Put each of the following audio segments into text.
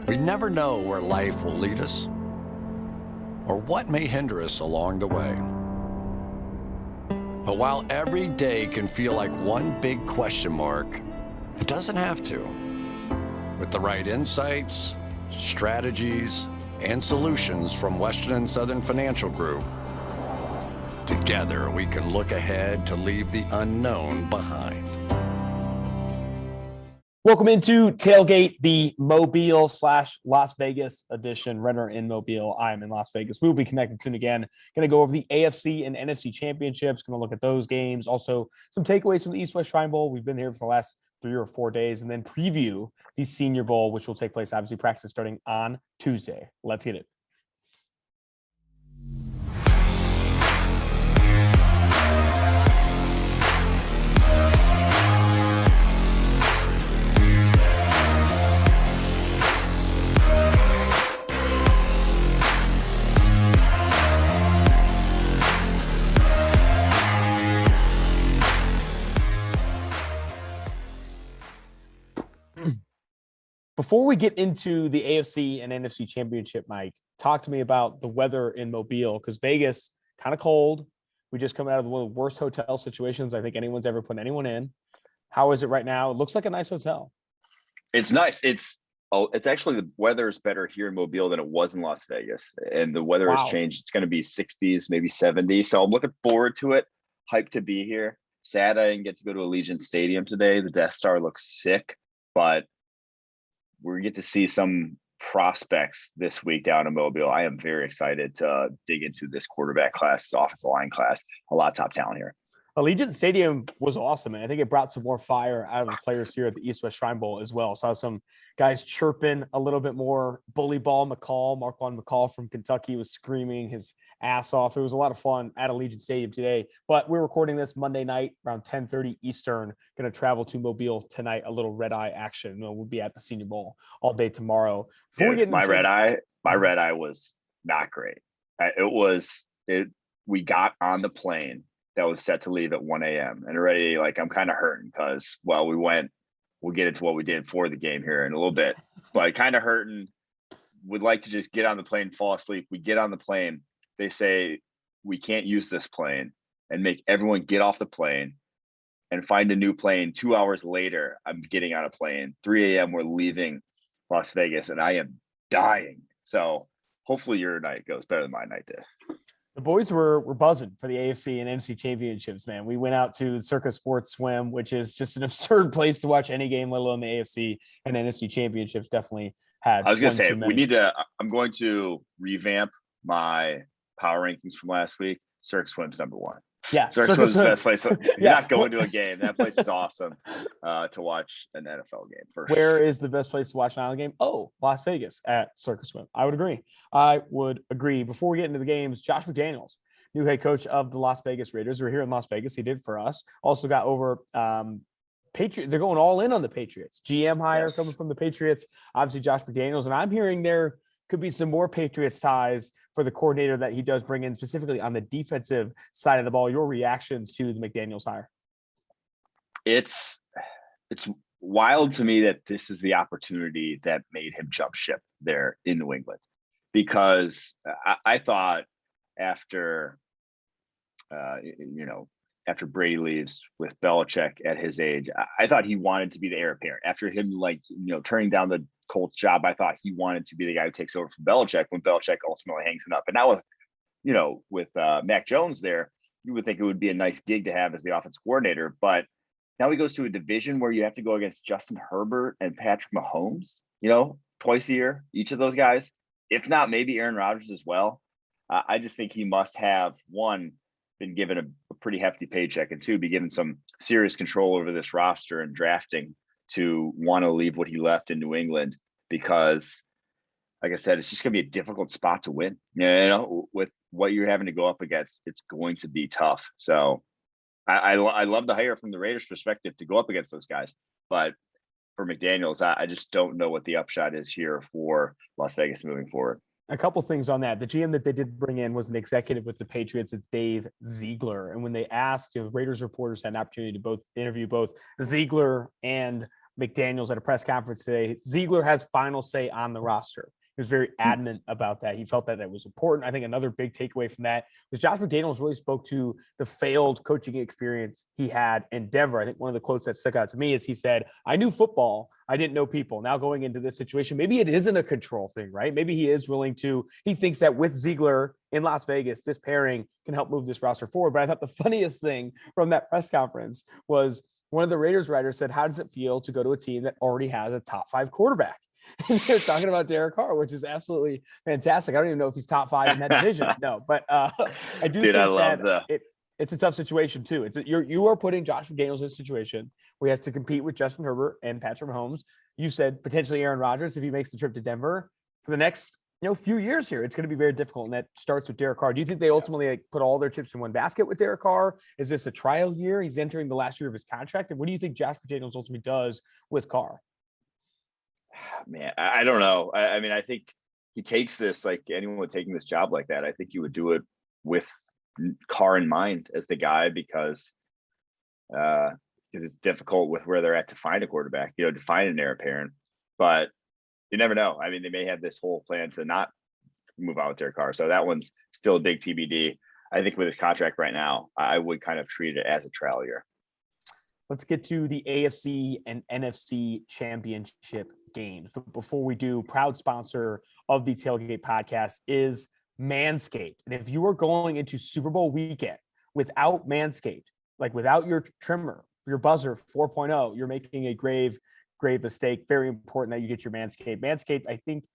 We never know where life will lead us or what may hinder us along the way. But while every day can feel like one big question mark, it doesn't have to. With the right insights, strategies, and solutions from Western and Southern Financial Group, together we can look ahead to leave the unknown behind. Welcome into Tailgate, the Mobile/Las Vegas edition. Renner in Mobile. I'm in Las Vegas. We'll be connected soon again. Going to go over the AFC and NFC Championships. Going to look at those games. Also, some takeaways from the East-West Shrine Bowl. We've been here for the last 3 or 4 days. And then preview the Senior Bowl, which will take place, obviously, practice starting on Tuesday. Let's get it. Before we get into the AFC and NFC Championship, Mike, talk to me about the weather in Mobile, because Vegas, kind of cold. We just come out of one of the worst hotel situations I think anyone's ever put anyone in. How is it right now? It looks like a nice hotel. It's nice. It's actually, the weather is better here in Mobile than it was in Las Vegas. And the weather has changed. It's going to be 60s, maybe 70. So I'm looking forward to it. Hyped to be here. Sad I didn't get to go to Allegiant Stadium today. The Death Star looks sick, but we get to see some prospects this week down in Mobile. I am very excited to dig into this quarterback class, this offensive line class. A lot of top talent here. Allegiant Stadium was awesome, and I think it brought some more fire out of the players here at the East-West Shrine Bowl as well. Saw some guys chirping a little bit more. Bully Ball McCall, Marquand McCall from Kentucky, was screaming his ass off. It was a lot of fun at Allegiant Stadium today. But we're recording this Monday night around 10:30 Eastern. Going to travel to Mobile tonight. A little red eye action. We'll be at the Senior Bowl all day tomorrow. My red eye was not great. We got on the plane that was set to leave at 1 a.m. and already, like, I'm kind of hurting because, well, we'll get into what we did for the game here in a little bit, but kind of hurting. Would like to just get on the plane, fall asleep. We get on the plane. They say we can't use this plane and make everyone get off the plane and find a new plane. 2 hours later, I'm getting on a plane. 3 a.m. we're leaving Las Vegas, and I am dying. So hopefully your night goes better than my night did. The boys were buzzing for the AFC and NFC Championships, man. We went out to Circus Sports Swim, which is just an absurd place to watch any game, let alone the AFC and NFC Championships. Definitely had. I was going to say, I'm going to revamp my power rankings from last week. Circus Swim's number one. Yeah, Circus Swim's the best place. You're not going to a game. That place is awesome to watch an NFL game. Where is the best place to watch an NFL game? Oh, Las Vegas at Circus Swim. I would agree. Before we get into the games, Josh McDaniels, new head coach of the Las Vegas Raiders. We're here in Las Vegas. He did for us. Also got over Patriots. They're going all in on the Patriots. GM hire coming from the Patriots. Obviously, Josh McDaniels. And I'm hearing there could be some more Patriots ties for the coordinator that he does bring in, specifically on the defensive side of the ball. Your reactions to the McDaniels hire? It's wild to me that this is the opportunity that made him jump ship there in New England, because I thought after Brady leaves with Belichick at his age, I thought he wanted to be the heir apparent. After him, turning down the Colts job, I thought he wanted to be the guy who takes over from Belichick when Belichick ultimately hangs him up. And now with Mac Jones there, you would think it would be a nice gig to have as the offensive coordinator. But now he goes to a division where you have to go against Justin Herbert and Patrick Mahomes, twice a year, each of those guys, if not maybe Aaron Rodgers as well. I just think he must have, one, been given a pretty hefty paycheck, and two, be given some serious control over this roster and drafting to want to leave what he left in New England, because, like I said, it's just going to be a difficult spot to win. With what you're having to go up against, it's going to be tough. So I love the hire from the Raiders' perspective to go up against those guys. But for McDaniels, I just don't know what the upshot is here for Las Vegas moving forward. A couple things on that. The GM that they did bring in was an executive with the Patriots. It's Dave Ziegler. And when they asked, Raiders reporters had an opportunity to interview both Ziegler and McDaniels at a press conference today. Ziegler has final say on the roster. He was very adamant about that. He felt that that was important. I think another big takeaway from that was Josh McDaniels really spoke to the failed coaching experience he had in Denver. I think one of the quotes that stuck out to me is he said, I knew football. I didn't know people. Now going into this situation, maybe it isn't a control thing, right? Maybe he is willing to, he thinks that with Ziegler in Las Vegas, this pairing can help move this roster forward. But I thought the funniest thing from that press conference was one of the Raiders writers said, how does it feel to go to a team that already has a top 5 quarterback? And they're talking about Derek Carr, which is absolutely fantastic. I don't even know if he's top 5 in that division. No, but I do think it's a tough situation too. You are putting Josh McDaniels in a situation where he has to compete with Justin Herbert and Patrick Mahomes. You said potentially Aaron Rodgers if he makes the trip to Denver for the next few years here. It's going to be very difficult, and that starts with Derek Carr. Do you think they ultimately put all their chips in one basket with Derek Carr? Is this a trial year? He's entering the last year of his contract, and what do you think Josh McDaniels ultimately does with Carr? Man, I don't know. I mean, I think he takes this like anyone taking this job like that. I think you would do it with Carr in mind as the guy because it's difficult with where they're at to find a quarterback, to find an heir apparent. But you never know. I mean, they may have this whole plan to not move out with Derek Carr. So that one's still a big TBD. I think with his contract right now, I would kind of treat it as a trial year. Let's get to the AFC and NFC Championship games. But before we do, proud sponsor of the Tailgate podcast is Manscaped. And if you are going into Super Bowl weekend without Manscaped, like without your trimmer, your buzzer 4.0, you're making a grave mistake. Very important that you get your Manscaped. Manscaped, I think,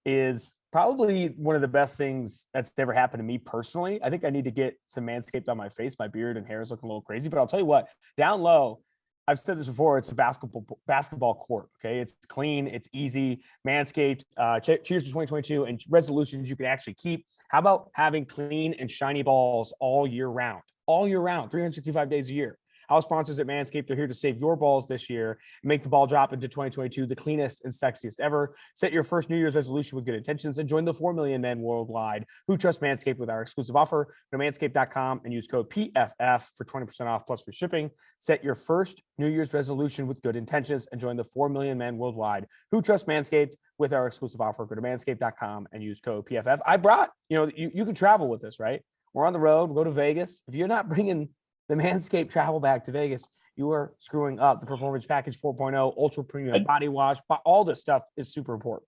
is probably one of the best things that's ever happened to me personally. I think I need to get some Manscaped on my face. My beard and hair is looking a little crazy, but I'll tell you what, down low, I've said this before, it's a basketball court, okay? It's clean, it's easy. Manscaped, cheers to 2022 and resolutions you can actually keep. How about having clean and shiny balls all year round? All year round, 365 days a year. Our sponsors at Manscaped are here to save your balls this year and make the ball drop into 2022 the cleanest and sexiest ever. Set your first New Year's resolution with good intentions and join the 4 million men worldwide who trust Manscaped with our exclusive offer. Go to manscaped.com and use code PFF for 20% off plus free shipping. Set your first New Year's resolution with good intentions and join the 4 million men worldwide who trust Manscaped with our exclusive offer. Go to manscaped.com and use code PFF. I brought, you can travel with this, right? We're on the road, we'll go to Vegas. If you're not bringing the Manscaped travel bag to Vegas, you are screwing up. The Performance Package 4.0, Ultra Premium Body Wash, all this stuff is super important.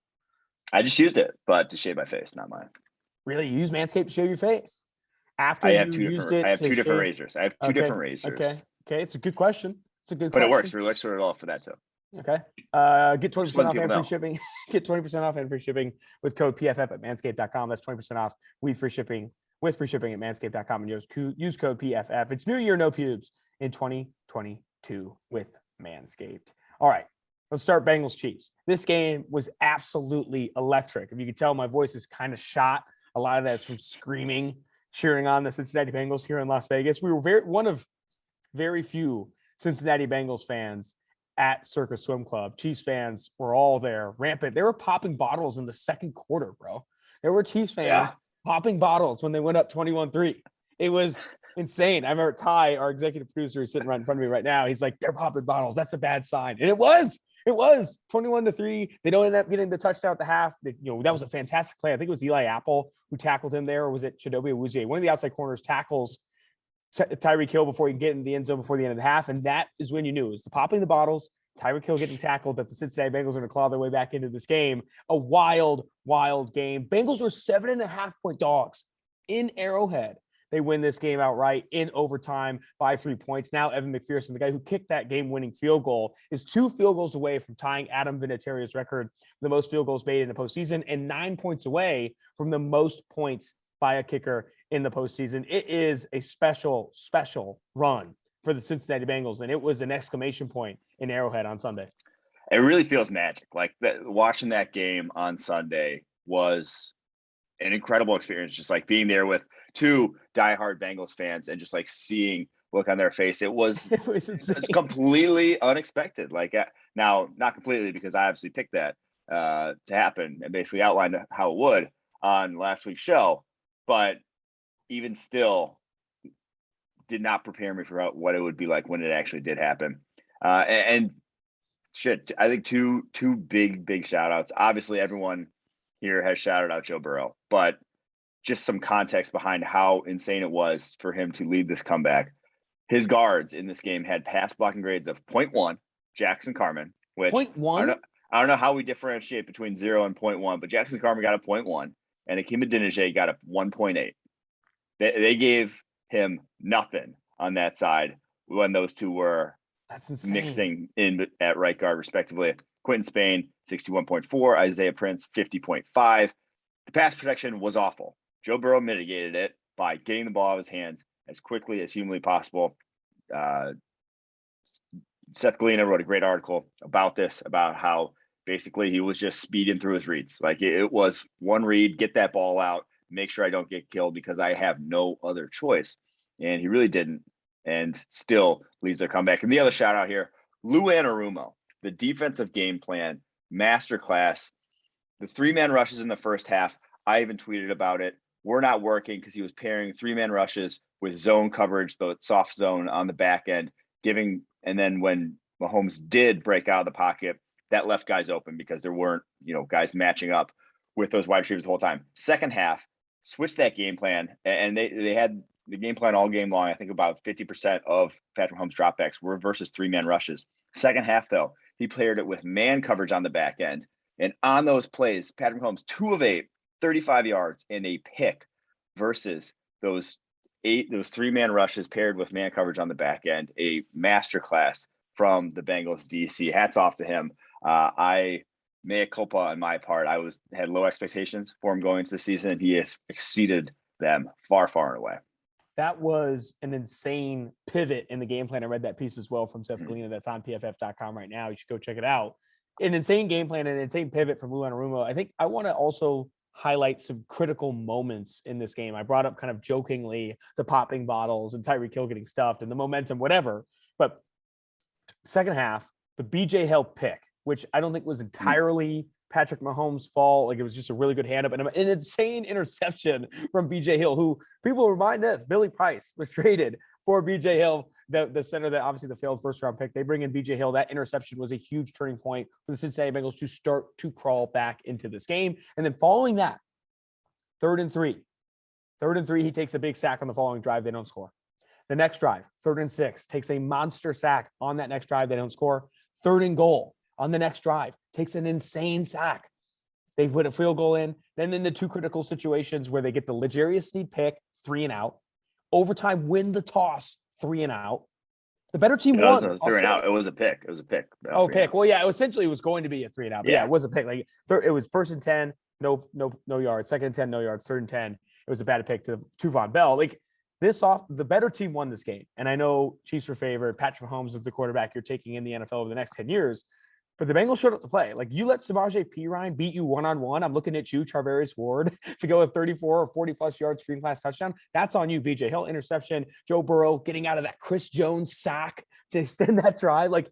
I just used it, but to shave my face, not mine. Really? You use Manscaped to shave your face? I have two different razors. I have two different razors. Okay. It's a good question. But it works. It works really well for that too. Okay. Get 20% off and free shipping. Get 20% off and free shipping with code PFF at manscaped.com. That's 20% off with free shipping at manscaped.com and use code PFF. It's New Year, no pubes in 2022 with Manscaped. All right, let's start Bengals-Chiefs. This game was absolutely electric. If you could tell, my voice is kind of shot. A lot of that's from cheering on the Cincinnati Bengals here in Las Vegas. We were one of very few Cincinnati Bengals fans at Circus Swim Club. Chiefs fans were all there, rampant. They were popping bottles in the second quarter, bro. There were Chiefs fans popping bottles when they went up 21-3. It was insane. I remember Ty, our executive producer, is sitting right in front of me right now. He's like, they're popping bottles. That's a bad sign. And it was 21-3. They don't end up getting the touchdown at the half. That was a fantastic play. I think it was Eli Apple who tackled him there, or was it Chidobe Awuzie? One of the outside corners tackles Tyreek Hill before he can get in the end zone before the end of the half. And that is when you knew it was the popping the bottles, Tyreek Hill getting tackled, that the Cincinnati Bengals are going to claw their way back into this game. A wild game. Bengals were 7.5-point dogs in Arrowhead. They win this game outright in overtime by 3 points. Now Evan McPherson, the guy who kicked that game-winning field goal, is 2 field goals away from tying Adam Vinatieri's record, the most field goals made in the postseason, and 9 points away from the most points by a kicker in the postseason. It is a special run for the Cincinnati Bengals, and it was an exclamation point in Arrowhead on Sunday. It really feels magic. Like watching that game on Sunday was an incredible experience. Just like being there with 2 diehard Bengals fans and just like seeing look on their face. It was completely unexpected. Like now, not completely, because I obviously picked that to happen and basically outlined how it would on last week's show. But even still, did not prepare me for what it would be like when it actually did happen. And I think two big shout outs. Obviously, everyone here has shouted out Joe Burrow, but just some context behind how insane it was for him to lead this comeback. His guards in this game had pass blocking grades of 0.1, Jackson Carman, which 0.1? I don't know how we differentiate between 0 and 0.1, but Jackson Carman got a 0.1 and Akeem Adeniji got a 1.8. They gave him nothing on that side when those two were mixing in at right guard, respectively. Quentin Spain, 61.4, Isaiah Prince, 50.5. The pass protection was awful. Joe Burrow mitigated it by getting the ball out of his hands as quickly as humanly possible. Seth Galina wrote a great article about this, about how basically he was just speeding through his reads. Like it was one read, get that ball out, make sure I don't get killed because I have no other choice. And he really didn't, and still leads their comeback. And the other shout out here, Lou Anarumo, the defensive game plan, masterclass. The 3-man rushes in the first half, I even tweeted about it. We're not working because he was pairing 3-man rushes with zone coverage, the soft zone on the back end, and then when Mahomes did break out of the pocket, that left guys open because there weren't, guys matching up with those wide receivers the whole time. Second half, switched that game plan, and they had the game plan all game long. I think about 50% of Patrick Mahomes dropbacks were versus 3-man rushes. Second half, though, he paired it with man coverage on the back end. And on those plays, Patrick Mahomes, 2 of 8, 35 yards and a pick versus those 3-man rushes paired with man coverage on the back end. A masterclass from the Bengals DC. Hats off to him. I mea culpa on my part. I had low expectations for him going into the season. He has exceeded them far, far and away. That was an insane pivot in the game plan. I read that piece as well from Seth Galina. That's on PFF.com right now. You should go check it out. An insane game plan, an insane pivot from Lou Anarumo. I think I want to also highlight some critical moments in this game. I brought up kind of jokingly the popping bottles and Tyreek Hill getting stuffed and the momentum, whatever. But second half, the BJ Hill pick, which I don't think was entirely Patrick Mahomes' fault. Like it was just a really good hand up and an insane interception from BJ Hill, who people remind us, Billy Price was traded for BJ Hill, the center that obviously the failed first round pick. They bring in BJ Hill. That interception was a huge turning point for the Cincinnati Bengals to start to crawl back into this game. And then following that, third and three, he takes a big sack on the following drive. They don't score. The next drive, 3rd and 6, takes a monster sack on that next drive. They don't score. 3rd and goal on the next drive, takes an insane sack. They put a field goal in. Then in the 2 critical situations where they get the L'Jarius Sneed pick, 3 and out. Overtime, win the toss, 3 and out. The better team won. It was 3 and out. It was a pick. Pick. Well, yeah, essentially it was going to be a 3 and out. But yeah, it was a pick. Like it was 1st and 10, no yards. 2nd and 10, no yards. 3rd and 10, it was a bad pick to Von Bell. Like the better team won this game. And I know Chiefs were favored. Patrick Mahomes is the quarterback you're taking in the NFL over the next 10 years. But the Bengals showed up to play. Like you let Samaje Perine beat you one-on-one. I'm looking at you, Charvarius Ward, to go with 34 or 40-plus yards, screen pass touchdown. That's on you, BJ Hill interception. Joe Burrow getting out of that Chris Jones sack to extend that drive. Like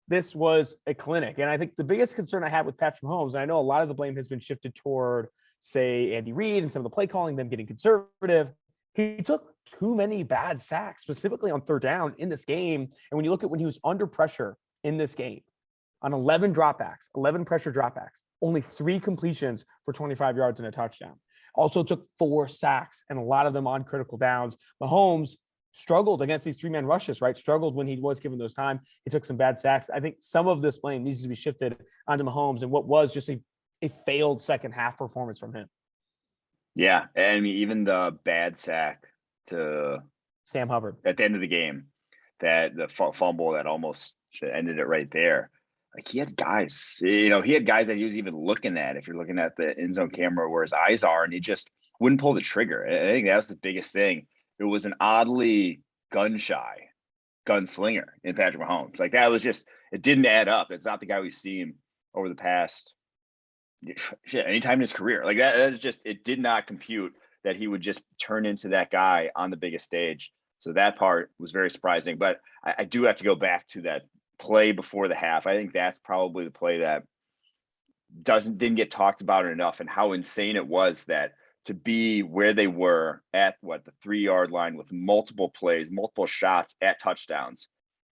this was a clinic. And I think the biggest concern I had with Patrick Mahomes, and I know a lot of the blame has been shifted toward, say, Andy Reid and some of the play calling, them getting conservative. He took too many bad sacks, specifically on 3rd down in this game. And when you look at when he was under pressure in this game, on 11 dropbacks, 11 pressure dropbacks, only 3 completions for 25 yards and a touchdown. Also took 4 sacks and a lot of them on critical downs. Mahomes struggled against these 3-man rushes, right? Struggled when he was given those time. He took some bad sacks. I think some of this blame needs to be shifted onto Mahomes and what was just a failed second half performance from him. Yeah. And I mean, even the bad sack to Sam Hubbard at the end of the game, that the fumble that almost ended it right there. Like he had guys that he was even looking at. If you're looking at the end zone camera where his eyes are, and he just wouldn't pull the trigger. I think that was the biggest thing. It was an oddly gun-shy gunslinger in Patrick Mahomes. Like that was just, it didn't add up. It's not the guy we've seen over the past anytime in his career. Like that is just, it did not compute that he would just turn into that guy on the biggest stage. So that part was very surprising. But I do have to go back to that play before the half. I think that's probably the play that didn't get talked about enough, and how insane it was that to be where they were at the 3-yard line with multiple plays, multiple shots at touchdowns,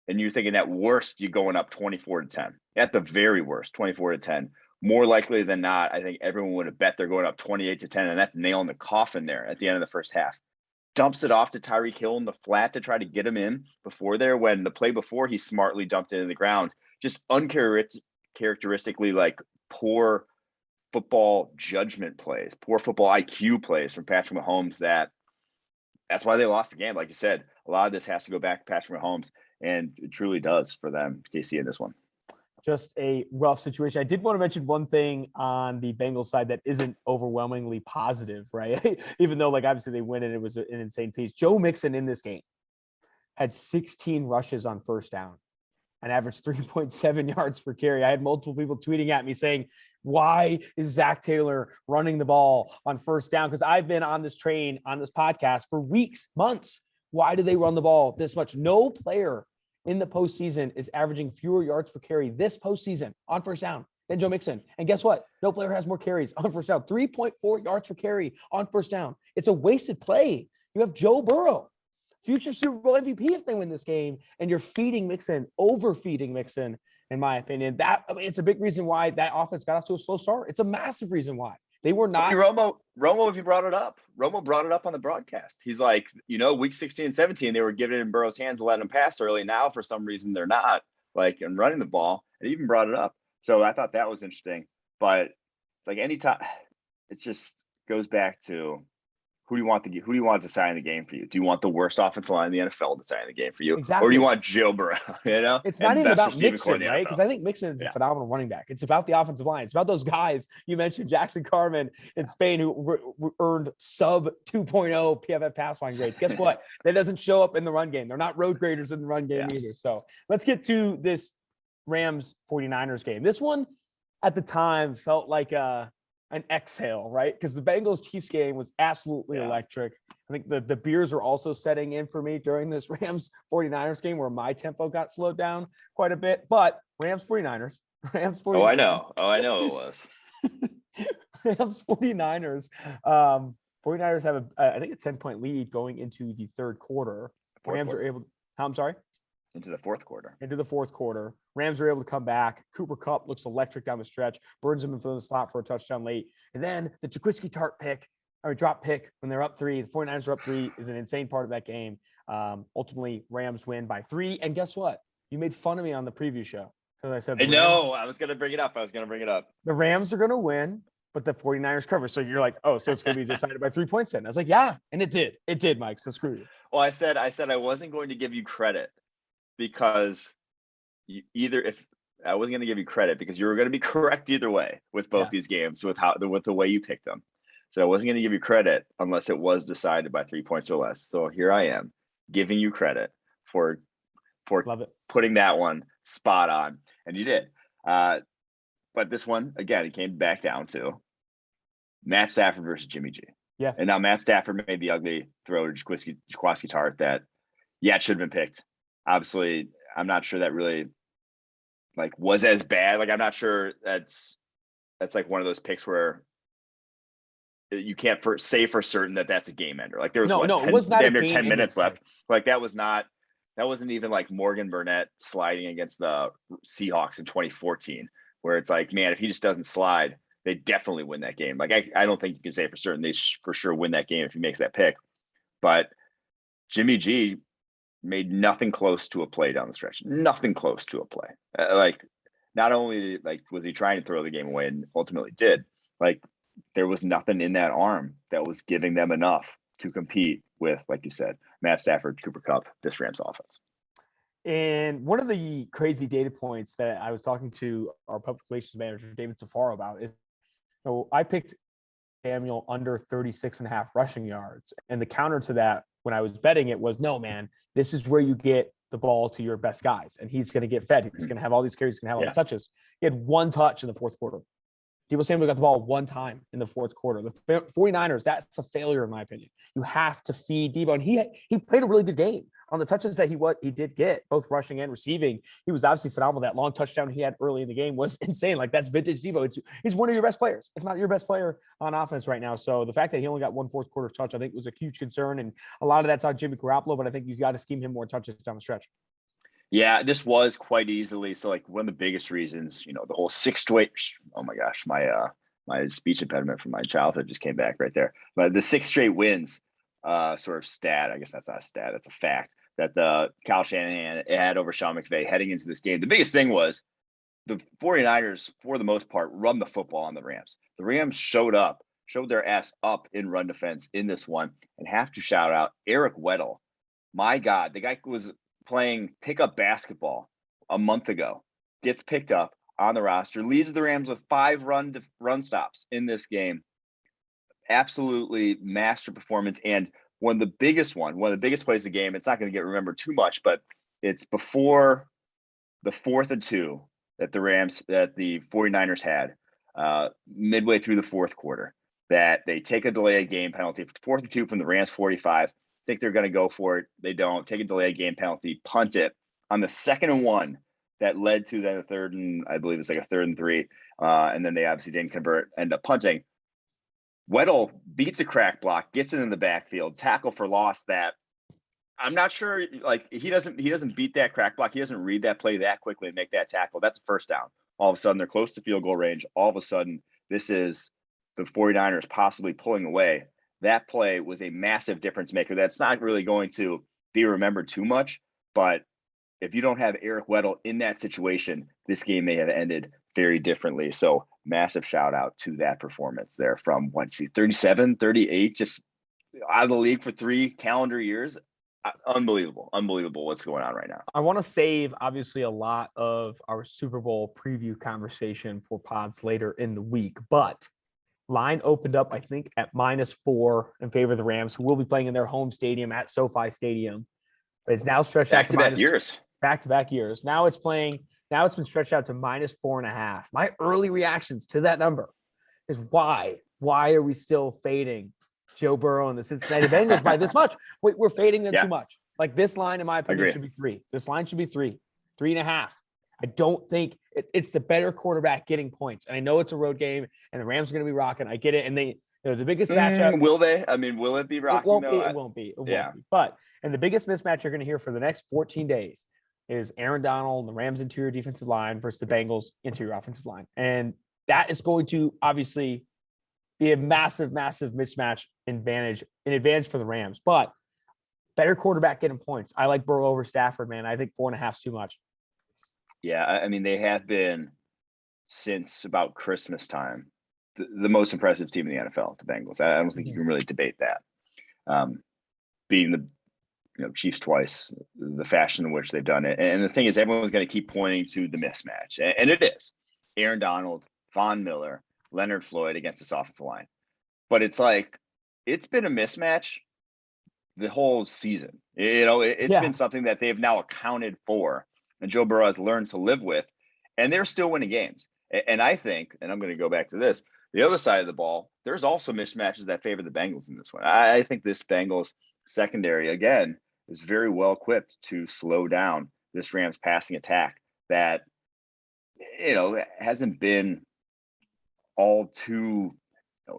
and you're thinking at worst you're going up 24-10. At the very worst, 24-10. More likely than not, I think everyone would have bet they're going up 28-10, and that's nailing the coffin there at the end of the first half. Dumps it off to Tyreek Hill in the flat to try to get him in before there, when the play before he smartly dumped it in the ground. Just uncharacteristically like poor football judgment plays, poor football IQ plays from Patrick Mahomes. That's why they lost the game. Like you said, a lot of this has to go back to Patrick Mahomes, and it truly does for them, KC, in this one. Just a rough situation. I did want to mention one thing on the Bengals side that isn't overwhelmingly positive, right? Even though, like, obviously they win and it was an insane piece. Joe Mixon in this game had 16 rushes on first down and averaged 3.7 yards per carry. I had multiple people tweeting at me saying, why is Zach Taylor running the ball on first down? Because I've been on this train, on this podcast for weeks, months. Why do they run the ball this much? No player in the postseason is averaging fewer yards per carry this postseason on first down than Joe Mixon. And guess what? No player has more carries on first down. 3.4 yards per carry on first down. It's a wasted play. You have Joe Burrow, future Super Bowl MVP if they win this game, and you're feeding Mixon, overfeeding Mixon, in my opinion. It's a big reason why that offense got off to a slow start. It's a massive reason why. They were not. Romo, if you brought it up, Romo brought it up on the broadcast. He's like, week 16 and 17, they were giving it in Burrow's hands and letting him pass early. Now, for some reason, they're not, like, and running the ball. And he even brought it up. So I thought that was interesting. But it's like anytime, it just goes back to who do you want to decide in the game for you? Do you want the worst offensive line in the NFL to decide in the game for you? Exactly. Or do you want Joe Burrow? It's not even about Mixon, right? Because I think Mixon is a phenomenal running back. It's about the offensive line. It's about those guys you mentioned, Jackson Carman in Spain, who earned sub 2.0 PFF pass line grades. Guess what? That doesn't show up in the run game. They're not road graders in the run game either. So let's get to this Rams 49ers game. This one at the time felt like an exhale, right? Because the Bengals-Chiefs game was absolutely electric. I think the beers were also setting in for me during this Rams 49ers game, where my tempo got slowed down quite a bit. But Rams 49ers. Oh, I know it was. Rams 49ers. 49ers have I think a 10-point lead going into the third quarter. Rams are able. I'm sorry. Into the fourth quarter. Rams are able to come back. Cooper Kupp looks electric down the stretch. Burns him in the slot for a touchdown late. And then the Jaquiski Tartt drop pick when they're up 3. The 49ers are up 3 is an insane part of that game. Ultimately, Rams win by 3. And guess what? You made fun of me on the preview show. Because I said, I was going to bring it up. The Rams are going to win, but the 49ers cover. So you're like, oh, so it's going to be decided by 3 points then. I was like, yeah. And it did. It did, Mike. So screw you. Well, I said I wasn't going to give you credit because if I wasn't going to give you credit because you were going to be correct either way with both these games with the way you picked them. So I wasn't going to give you credit unless it was decided by 3 points or less. So here I am giving you credit for putting that one spot on, and you did. But this one again, it came back down to Matt Stafford versus Jimmy G. Yeah. And now Matt Stafford made the ugly throw to Jaquiski Tartt that it should have been picked. Obviously, I'm not sure that really was as bad. I'm not sure that's like one of those picks where you can't say for certain that that's a game ender. There was it was not 10 minutes left. That wasn't even like Morgan Burnett sliding against the Seahawks in 2014, where it's like, man, if he just doesn't slide, they definitely win that game. I don't think you can say for certain they for sure win that game if he makes that pick. But Jimmy G made nothing close to a play down the stretch. Nothing close to a play. Not only was he trying to throw the game away and ultimately did, there was nothing in that arm that was giving them enough to compete with, like you said, Matt Stafford, Cooper Kupp, this Rams offense. And one of the crazy data points that I was talking to our public relations manager, David Safaro, about is, I picked Samuel under 36.5 rushing yards. And the counter to that when I was betting it was, no, man, this is where you get the ball to your best guys. And he's going to get fed. He's going to have all these carries. He's going to have all these touches. He had one touch in the fourth quarter. Deebo Samuel got the ball one time in the fourth quarter. The 49ers, that's a failure in my opinion. You have to feed Deebo. And he played a really good game on the touches that he did get, both rushing and receiving. He was obviously phenomenal. That long touchdown he had early in the game was insane. That's vintage Deebo. He's one of your best players, if not your best player on offense right now. So the fact that he only got one fourth quarter touch, I think was a huge concern. And a lot of that's on Jimmy Garoppolo, but I think you got to scheme him more touches down the stretch. Yeah, this was quite easily. So like one of the biggest reasons, the whole six straight. Oh my gosh, my speech impediment from my childhood just came back right there. But the six straight wins, sort of stat. I guess that's not a stat. That's a fact that the Kyle Shanahan had over Sean McVay heading into this game. The biggest thing was the 49ers, for the most part, run the football on the Rams. The Rams showed their ass up in run defense in this one, and have to shout out Eric Weddle. My God, the guy was playing pickup basketball a month ago, gets picked up on the roster, leads the Rams with 5 run stops in this game. Absolutely master performance. And one of the biggest plays of the game, it's not going to get remembered too much, but it's before the 4th and 2 that the 49ers had midway through the fourth quarter, that they take a delay of game penalty, 4th and 2 from the Rams 45. Think they're going to go for it. They don't. Take a delay of game penalty, punt it on the 2nd and 1 that led to then a 3rd and, I believe it's like a 3rd and 3. And then they obviously didn't convert, end up punting. Weddle beats a crack block, gets it in the backfield, tackle for loss that I'm not sure, like he doesn't beat that crack block. He doesn't read that play that quickly and make that tackle. That's a first down. All of a sudden they're close to field goal range. All of a sudden this is the 49ers possibly pulling away. That play was a massive difference maker. That's not really going to be remembered too much, but if you don't have Eric Weddle in that situation, this game may have ended very differently. So massive shout out to that performance there from 37, 38, just out of the league for 3 calendar years. Unbelievable what's going on right now. I want to save obviously a lot of our Super Bowl preview conversation for pods later in the week, but line opened up, I think, at -4 in favor of the Rams, who will be playing in their home stadium at SoFi Stadium. But it's now stretched out to back-to-back years. Now it's been stretched out to -4.5. My early reactions to that number is why are we still fading Joe Burrow and the Cincinnati Bengals by this much? We're fading them too much. Like this line, in my opinion, should be 3. This line should be 3.5. I don't think it's the better quarterback getting points. And I know it's a road game and the Rams are going to be rocking. I get it. And the biggest matchup. Will they? I mean, will it be rocking? It won't be. But the biggest mismatch you're going to hear for the next 14 days is Aaron Donald and the Rams interior defensive line versus the Bengals interior offensive line. And that is going to obviously be a massive, massive mismatch advantage for the Rams. But better quarterback getting points. I like Burrow over Stafford, man. I think 4.5 is too much. Yeah, I mean, they have been, since about Christmas time, the most impressive team in the NFL, the Bengals. I don't think you can really debate that. Beating the Chiefs twice, the fashion in which they've done it. And the thing is, everyone's going to keep pointing to the mismatch. And it is. Aaron Donald, Von Miller, Leonard Floyd against this offensive line. But it's like, it's been a mismatch the whole season. It's been something that they've now accounted for. And Joe Burrow has learned to live with, and they're still winning games. And I think, and I'm going to go back to this, the other side of the ball, there's also mismatches that favor the Bengals in this one. I think this Bengals secondary, again, is very well equipped to slow down this Rams passing attack that, hasn't been all too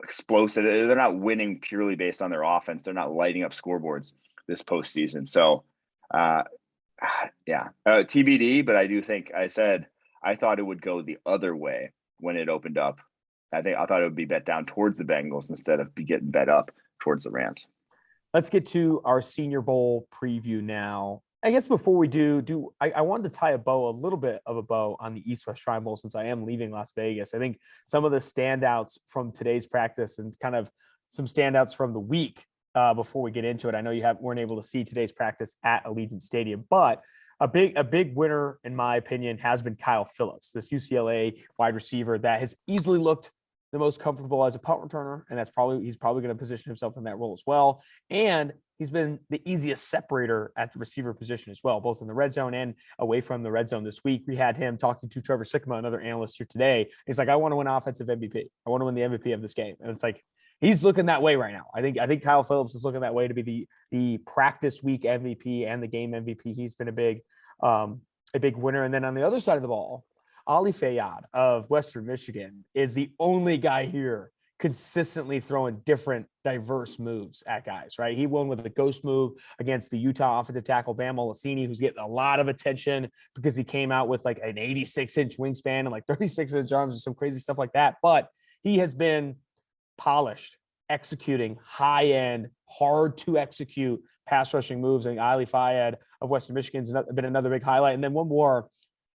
explosive. They're not winning purely based on their offense. They're not lighting up scoreboards this postseason. So, TBD, but I do think I thought it would go the other way when it opened up. I thought it would be bet down towards the Bengals instead of be getting bet up towards the Rams. Let's get to our Senior Bowl preview now. I guess before we do I wanted to tie a little bit of a bow on the East-West Shrine Bowl since I am leaving Las Vegas. I think some of the standouts from today's practice and kind of some standouts from the week before we get into it. I know weren't able to see today's practice at Allegiant Stadium, but a big winner, in my opinion, has been Kyle Phillips, this UCLA wide receiver that has easily looked the most comfortable as a punt returner, and he's probably going to position himself in that role as well. And he's been the easiest separator at the receiver position as well, both in the red zone and away from the red zone this week. We had him talking to Trevor Sikkema, another analyst here today. He's like, I want to win offensive MVP. I want to win the MVP of this game. And it's like, he's looking that way right now. I think Kyle Phillips is looking that way to be the practice week MVP and the game MVP. He's been a big winner. And then on the other side of the ball, Ali Fayyad of Western Michigan is the only guy here consistently throwing different diverse moves at guys, right? He won with a ghost move against the Utah offensive tackle Bam Olaseni, who's getting a lot of attention because he came out with like an 86-inch wingspan and like 36-inch arms and some crazy stuff like that. But he has been polished, executing high-end, hard to execute pass rushing moves. And Ali Fayed of Western Michigan's been another big highlight. And then one more,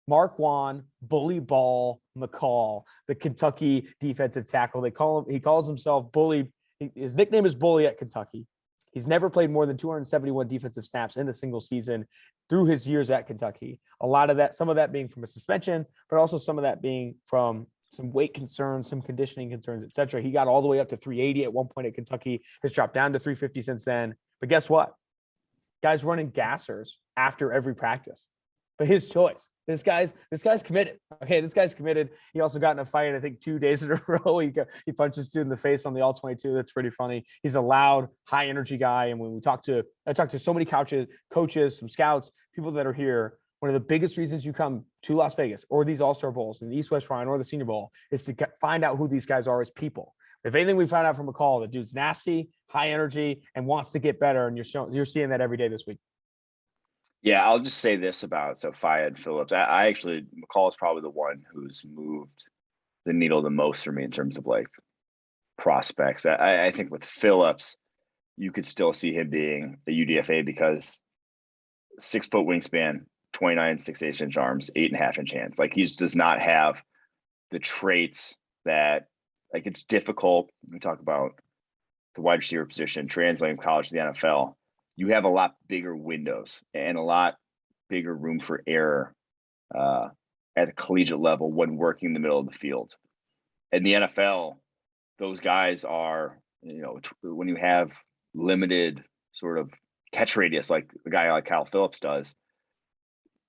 Marquand Bully Ball McCall, the Kentucky defensive tackle. He calls himself Bully. His nickname is Bully at Kentucky. He's never played more than 271 defensive snaps in a single season through his years at Kentucky. A lot of that, some of that being from a suspension, but also some of that being from some weight concerns, some conditioning concerns, etc. He got all the way up to 380 at one point at Kentucky, has dropped down to 350 since then. But guess what? Guys running gassers after every practice. But his choice. This guy's committed. Okay, this guy's committed. He also got in a fight, I think, 2 days in a row. He punched this dude in the face on the all-22. That's pretty funny. He's a loud, high-energy guy. And when I talked to so many coaches, some scouts, people that are here. One of the biggest reasons you come to Las Vegas or these All-Star Bowls in the East-West Shrine or the Senior Bowl is to find out who these guys are as people. If anything we found out from McCall, the dude's nasty, high energy, and wants to get better. And you're seeing that every day this week. Yeah, I'll just say this about Fayed Phillips. I actually, McCall is probably the one who's moved the needle the most for me in terms of like prospects. I think with Phillips, you could still see him being a UDFA because 6 foot wingspan, 29 6/8 arms, 8.5 inch hands. Like he just does not have the traits that, like, it's difficult. We talk about the wide receiver position, translating from college to the NFL. You have a lot bigger windows and a lot bigger room for error at the collegiate level when working in the middle of the field. In the NFL, those guys are, when you have limited sort of catch radius, like a guy like Kyle Phillips does,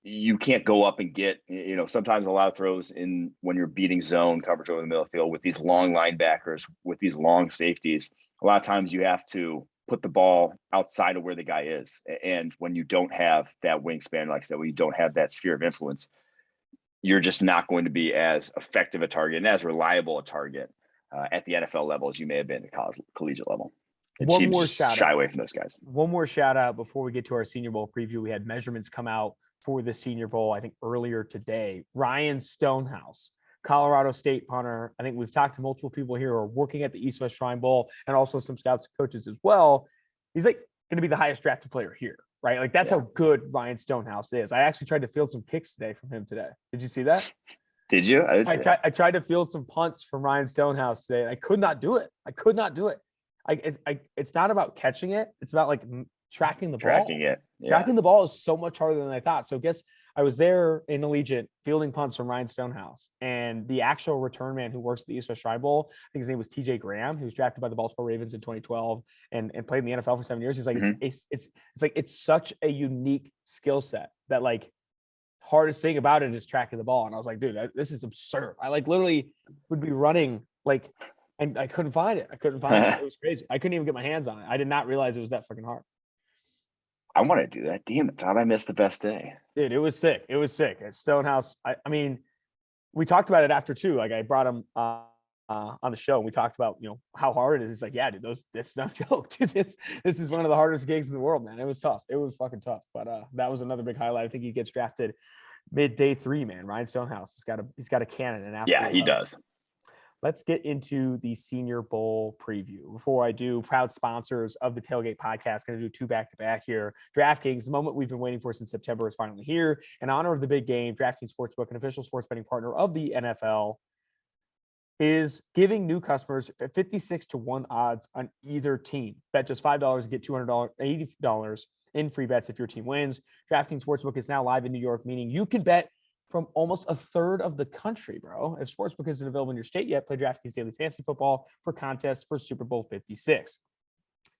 you can't go up and get, sometimes a lot of throws in when you're beating zone coverage over the middle of the field with these long linebackers, with these long safeties. A lot of times you have to put the ball outside of where the guy is. And when you don't have that wingspan, like I said, when you don't have that sphere of influence, you're just not going to be as effective a target and as reliable a target at the NFL level as you may have been at the collegiate level. And one more just shy away from those guys. One more shout out before we get to our Senior Bowl preview. We had measurements come out for the Senior Bowl, I think earlier today. Ryan Stonehouse, Colorado State punter. I think we've talked to multiple people here who are working at the East West Shrine Bowl and also some scouts and coaches as well. He's like going to be the highest drafted player here, right? Like that's how good Ryan Stonehouse is. I actually tried to field some kicks today from him today. Did you see that? Did you? I tried to field some punts from Ryan Stonehouse today. I could not do it. It's not about catching it. It's about like tracking the ball. Tracking it. Yeah. Tracking the ball is so much harder than I thought. So guess I was there in Allegiant fielding punts from Ryan Stonehouse, and the actual return man who works at the East West Shrine Bowl, I think his name was TJ Graham, who was drafted by the Baltimore Ravens in 2012 and played in the NFL for 7 years. He's like, it's such a unique skill set that like hardest thing about it is tracking the ball. And I was like, dude, this is absurd. I like literally would be running like, and I couldn't find it. It was crazy. I couldn't even get my hands on it. I did not realize it was that freaking hard. I want to do that. Damn it. Thought I missed the best day. Dude, it was sick. At Stonehouse. I mean, we talked about it after too. Like I brought him on the show and we talked about, how hard it is. It's like, yeah, dude, that's no joke. Dude, this is one of the hardest gigs in the world, man. It was tough. It was fucking tough. But that was another big highlight. I think he gets drafted mid-day 3, man. Ryan Stonehouse. He's got a cannon and yeah, he does. Let's get into the Senior Bowl preview. Before I do, proud sponsors of the Tailgate podcast, going to do 2 back-to-back here. DraftKings, the moment we've been waiting for since September, is finally here. In honor of the big game, DraftKings Sportsbook, an official sports betting partner of the NFL, is giving new customers 56-1 odds on either team. Bet just $5 and get $80 in free bets if your team wins. DraftKings Sportsbook is now live in New York, meaning you can bet from almost a third of the country, bro. If Sportsbook isn't available in your state yet, play DraftKings Daily Fantasy Football for contests for Super Bowl 56.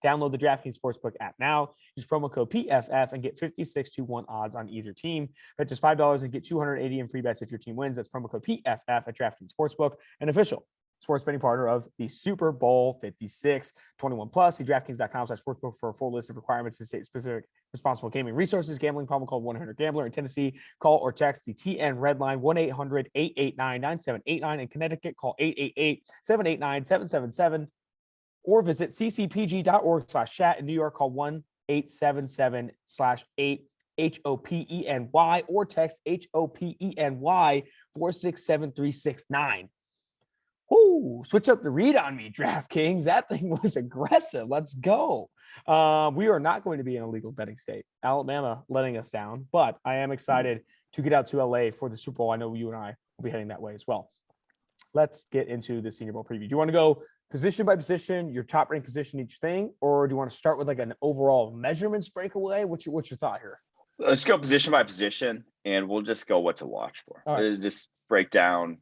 Download the DraftKings Sportsbook app now. Use promo code PFF and get 56-1 odds on either team. Bet just $5 and get $280 in free bets if your team wins. That's promo code PFF at DraftKings Sportsbook, an official sports betting partner of the Super Bowl 56. 21 plus. See DraftKings.com/sportsbook for a full list of requirements and state-specific responsible gaming resources. Gambling problem, call 1-800-GAMBLER. In Tennessee, call or text the TN Red Line 1-800-889-9789. In Connecticut, call 888-789-777 or visit ccpg.org/chat. In New York, call 1-877/8HOPENY or text HOPENY 467-369. Ooh, switch up the read on me, DraftKings. That thing was aggressive. Let's go. We are not going to be in a legal betting state. Alabama letting us down, but I am excited to get out to LA for the Super Bowl. I know you and I will be heading that way as well. Let's get into the Senior Bowl preview. Do you want to go position by position, your top ranked position each thing, or do you want to start with like an overall measurements breakaway? What's your thought here? Let's go position by position, and we'll just go what to watch for. All right. Just break down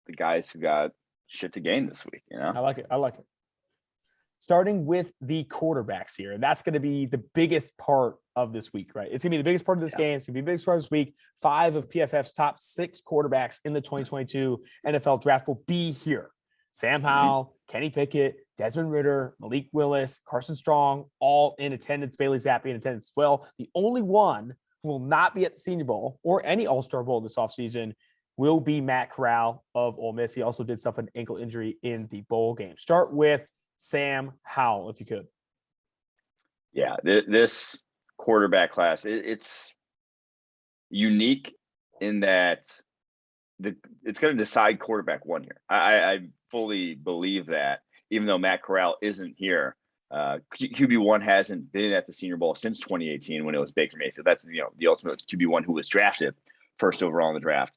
the guys who got shit to gain this week. I like it. Starting with the quarterbacks here. And that's going to be the biggest part of this week, right? It's going to be the biggest part of this game. It's going to be the biggest part of this week. 5 of PFF's top 6 quarterbacks in the 2022 NFL draft will be here. Sam Howell, Kenny Pickett, Desmond Ridder, Malik Willis, Carson Strong, all in attendance. Bailey Zappi in attendance as well. The only one who will not be at the Senior Bowl or any All-Star Bowl this offseason will be Matt Corral of Ole Miss. He also did suffer an ankle injury in the bowl game. Start with Sam Howell, if you could. Yeah, this quarterback class, it's unique in that it's going to decide quarterback one here. I fully believe that, even though Matt Corral isn't here. QB1 hasn't been at the Senior Bowl since 2018 when it was Baker Mayfield. That's the ultimate QB1 who was drafted first overall in the draft.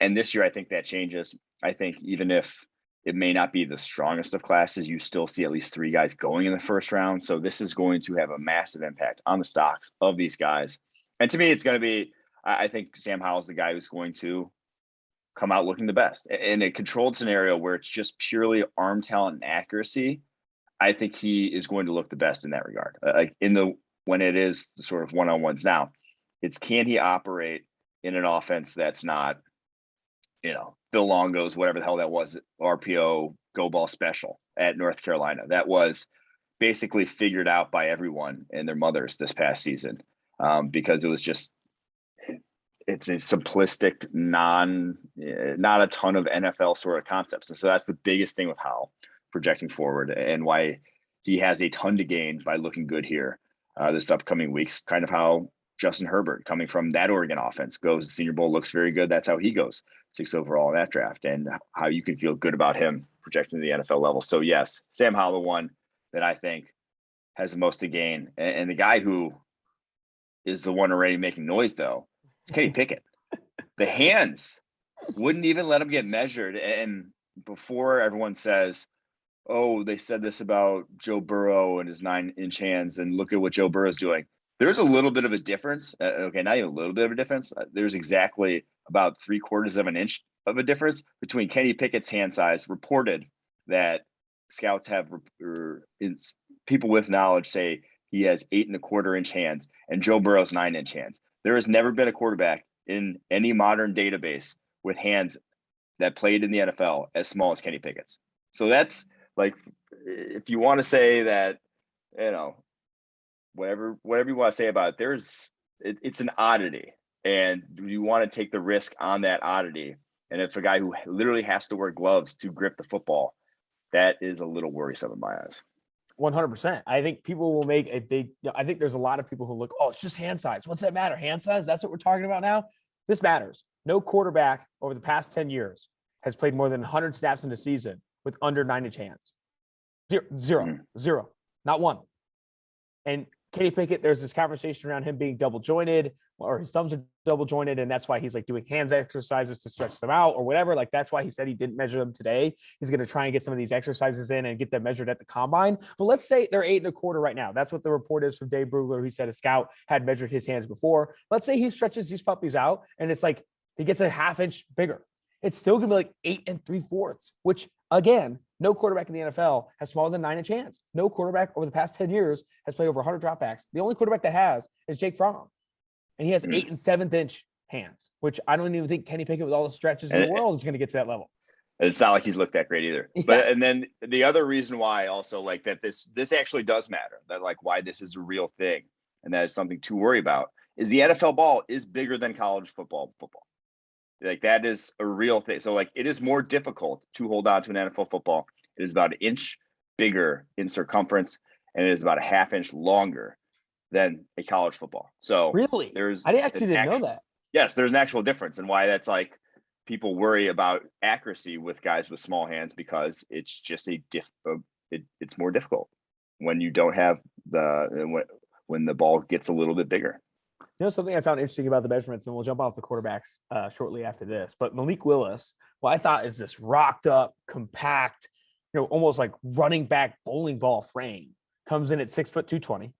And this year, I think that changes. I think even if it may not be the strongest of classes, you still see at least 3 guys going in the first round. So this is going to have a massive impact on the stocks of these guys. And to me, it's going to be, I think Sam Howell is the guy who's going to come out looking the best. In a controlled scenario where it's just purely arm talent and accuracy, I think he is going to look the best in that regard. When it is the sort of one-on-ones now, it's can he operate in an offense that's not, Bill Longo's, whatever the hell that was, RPO go ball special at North Carolina. That was basically figured out by everyone and their mothers this past season, because it was just, it's a simplistic, not a ton of NFL sort of concepts. And so that's the biggest thing with Howell projecting forward, and why he has a ton to gain by looking good here this upcoming weeks. Kind of how Justin Herbert, coming from that Oregon offense, goes to the Senior Bowl, looks very good. That's how he goes 6th overall in that draft, and how you can feel good about him projecting to the NFL level. So yes, Sam Howell, the one that I think has the most to gain. And the guy who is the one already making noise, though, is Kenny Pickett. The hands wouldn't even let him get measured. And before everyone says, oh, they said this about Joe Burrow and his 9-inch hands, and look at what Joe Burrow's doing. There's a little bit of a difference. Okay, not even a little bit of a difference. There's exactly about 3/4 of an inch of a difference between Kenny Pickett's hand size, reported that scouts have, or people with knowledge say he has 8.25-inch hands, and Joe Burrow's 9-inch hands. There has never been a quarterback in any modern database with hands that played in the NFL as small as Kenny Pickett's. So that's like, if you want to say that, whatever you want to say about it, it's an oddity, and you want to take the risk on that oddity. And if a guy who literally has to wear gloves to grip the football, that is a little worrisome in my eyes. 100%. I think people will make a big, I think there's a lot of people who look, oh, it's just hand size. What's that matter? Hand size? That's what we're talking about now. This matters. No quarterback over the past 10 years has played more than 100 snaps in a season with under 9-inch hands. Zero, not one. And Kenny Pickett, there's this conversation around him being double jointed, or his thumbs are double jointed, and that's why he's like doing hands exercises to stretch them out or whatever. Like, that's why he said he didn't measure them today. He's going to try and get some of these exercises in and get them measured at the combine. But let's say they're 8.25 right now. That's what the report is from Dave Brugler. He said a scout had measured his hands before. Let's say he stretches these puppies out and it's like he gets a 1/2 inch bigger. It's still going to be like 8 3/4, which, again, no quarterback in the NFL has smaller than 9-inch hands. No quarterback over the past 10 years has played over 100 dropbacks. The only quarterback that has is Jake Fromm, and he has 8 7/8 hands, which I don't even think Kenny Pickett, with all the stretches in the world, is going to get to that level. And it's not like he's looked that great either. Yeah. But and then the other reason why also like that this actually does matter, that like why this is a real thing and that is something to worry about, is the NFL ball is bigger than college football. Like that is a real thing. So like it is more difficult to hold on to an NFL football. It is about an inch bigger in circumference, and it is about a half inch longer than a college football. So Really? there's I didn't know that. Yes, there's an actual difference, and why that's like people worry about accuracy with guys with small hands, because it's just it's more difficult when you don't have when the ball gets a little bit bigger. You know, something I found interesting about the measurements, and we'll jump off the quarterbacks shortly after this, but Malik Willis, what I thought is this rocked up, compact, you know, almost like running back bowling ball frame, comes in at 6'2", 220.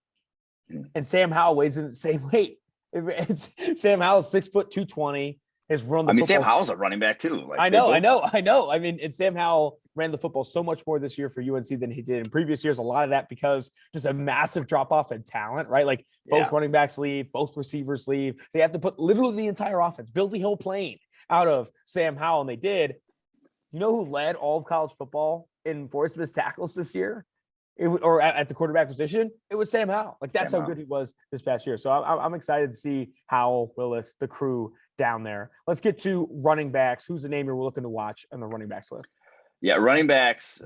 And Sam Howell weighs in the same weight. Sam Howell's 6'2", 220. Has run the football. Sam Howell's a running back too. Like I know. I mean, and Sam Howell ran the football so much more this year for UNC than he did in previous years. A lot of that because just a massive drop off in talent, right? Like both running backs leave, both receivers leave. They have to put literally the entire offense, build the whole plane out of Sam Howell, and they did. You know who led all of college football in forced missed tackles this year? Or at the quarterback position, it was Sam Howell. Like that's how good he was this past year. So I'm excited to see Howell, Willis, the crew down there. Let's get to running backs. Who's the name you're looking to watch on the running backs list? Yeah, running backs.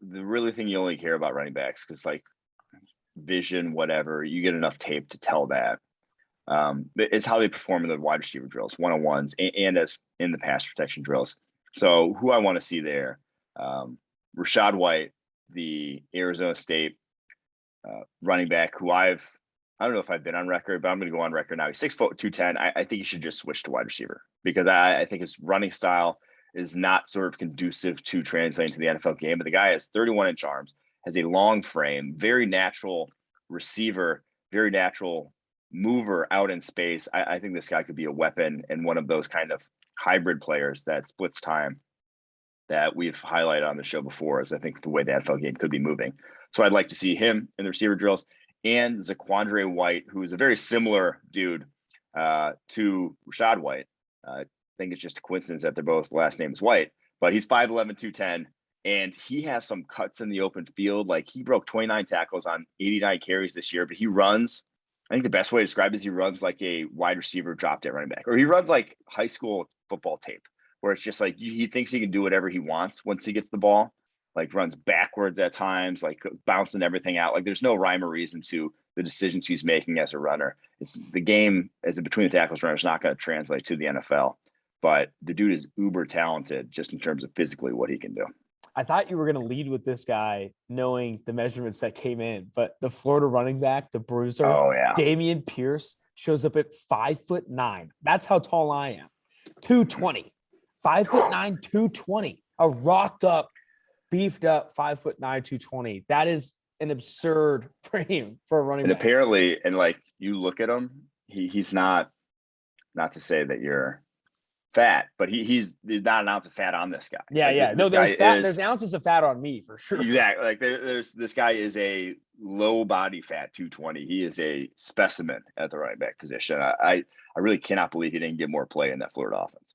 The really thing you only care about running backs because like vision, whatever, you get enough tape to tell that. It's how they perform in the wide receiver drills, one-on-ones, and as in the pass protection drills. So who I want to see there, Rachaad White, the Arizona State running back, who I don't know if I've been on record, but I'm going to go on record now. He's 6', 210. I think he should just switch to wide receiver because I think his running style is not sort of conducive to translating to the NFL game. But the guy has 31-inch arms, has a long frame, very natural receiver, very natural mover out in space. I think this guy could be a weapon and one of those kind of hybrid players that splits time that we've highlighted on the show before, is I think the way the NFL game could be moving. So I'd like to see him in the receiver drills, and Zaquandre White, who is a very similar dude to Rachaad White. I think it's just a coincidence that they're both last names White, but he's 5'11", 210, and he has some cuts in the open field. Like he broke 29 tackles on 89 carries this year, but he runs, I think the best way to describe it is he runs like a wide receiver dropped at running back, or he runs like high school football tape, where it's just like he thinks he can do whatever he wants once he gets the ball, like runs backwards at times, like bouncing everything out. Like there's no rhyme or reason to the decisions he's making as a runner. It's the game as a between the tackles runner is not going to translate to the NFL, but the dude is uber talented just in terms of physically what he can do. I thought you were going to lead with this guy, knowing the measurements that came in, but the Florida running back, the bruiser, Dameon Pierce, shows up at 5'9". That's how tall I am. 220. 5'9", 220, a rocked up, beefed up 5'9", 220. That is an absurd frame for a running back. Apparently, and like you look at him, he's not to say that you're fat, but he's not an ounce of fat on this guy. Yeah. No, there's ounces of fat on me for sure. Exactly. Like there's this guy is a low body fat 220. He is a specimen at the running back position. I really cannot believe he didn't get more play in that Florida offense.